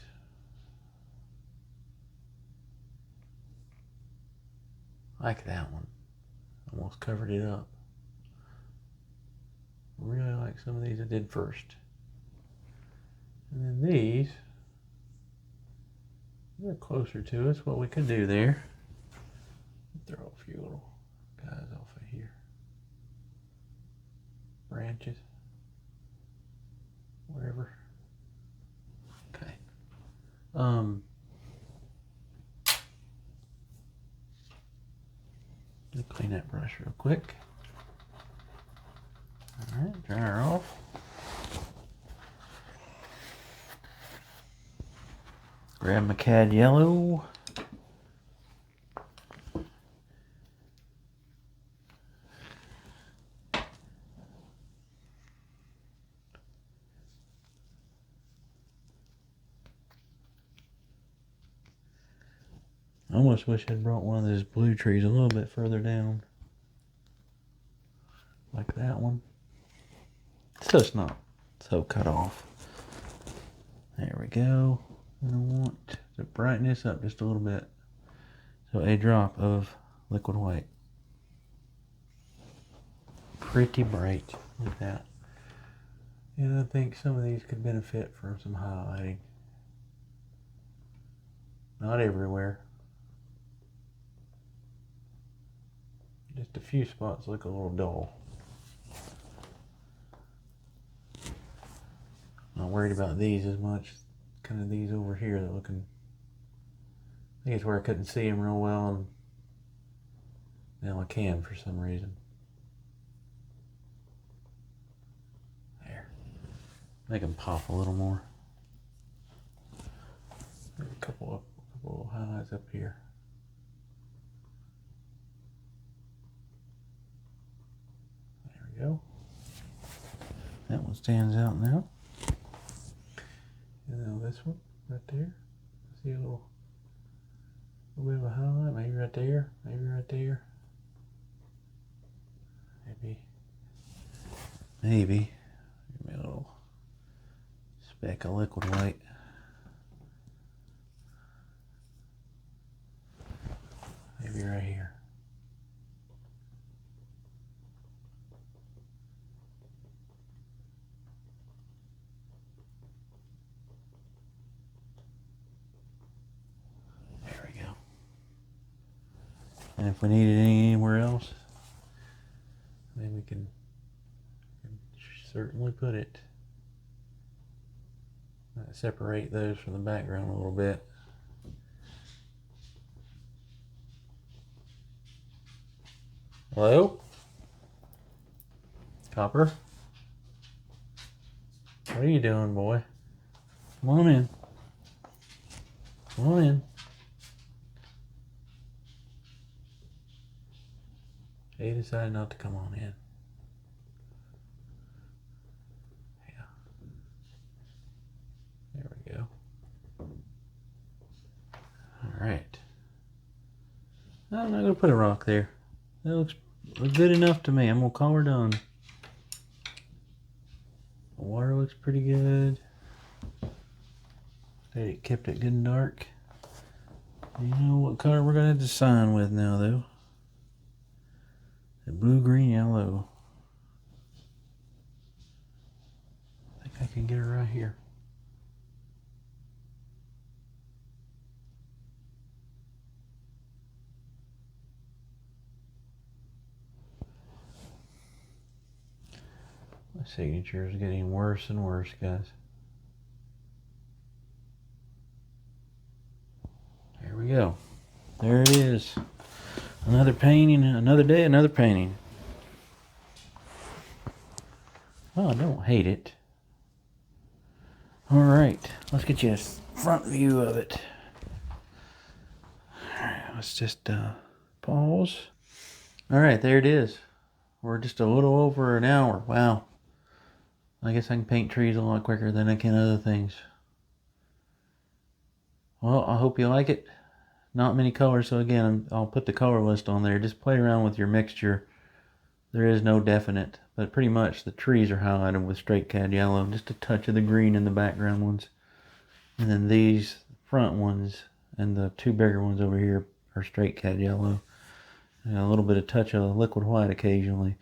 Speaker 1: Like that one. Almost covered it up. Really like some of these I did first. And then these, they're closer to us. What we could do there, throw a few little guys off of here. Branches. Whatever. Okay. Let's clean that brush real quick. All right, dry her off. Grab my cad yellow. I almost wish I'd brought one of those blue trees a little bit further down. like that one. So it's not so cut off. There we go. And I want to brighten this up just a little bit. So a drop of liquid white. Pretty bright like that. And I think some of these could benefit from some highlighting. Not everywhere. Just a few spots look a little dull. Not worried about these as much. Kind of these over here that looking. I think it's where I couldn't see them real well, and now I can for some reason. There. Make them pop a little more. Maybe a couple of highlights up here. There we go. That one stands out now. And now this one right there. See a little bit of a highlight, maybe right there, maybe right there. Maybe. Give me a little speck of liquid white. Maybe right here. There we go. And if we need it anywhere else, then we can certainly put it. Separate those from the background a little bit. Hello? Copper? What are you doing, boy? Come on in. Come on in. He decided not to come on in. Yeah. There we go. Alright. I'm not going to put a rock there. That looks good enough to me. I'm going to call her done. The water looks pretty good. It kept it good and dark. You know what color we're going to have to sign with now, though? The blue, green, yellow. I think I can get her right here. My signature is getting worse and worse, guys. There we go. There it is. Another painting, another day, another painting. Well, I don't hate it. All right, let's get you a front view of it. All right, let's just pause. All right, there it is. We're just a little over an hour. Wow. I guess I can paint trees a lot quicker than I can other things. Well, I hope you like it. Not many colors, so again, I'll put the color list on there. Just play around with your mixture. There is no definite, but pretty much the trees are highlighted with straight cad yellow. Just a touch of the green in the background ones. And then these front ones and the two bigger ones over here are straight cad yellow. And a little bit of touch of liquid white occasionally.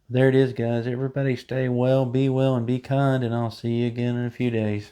Speaker 1: There it is, guys. Everybody stay well, be kind, and I'll see you again in a few days.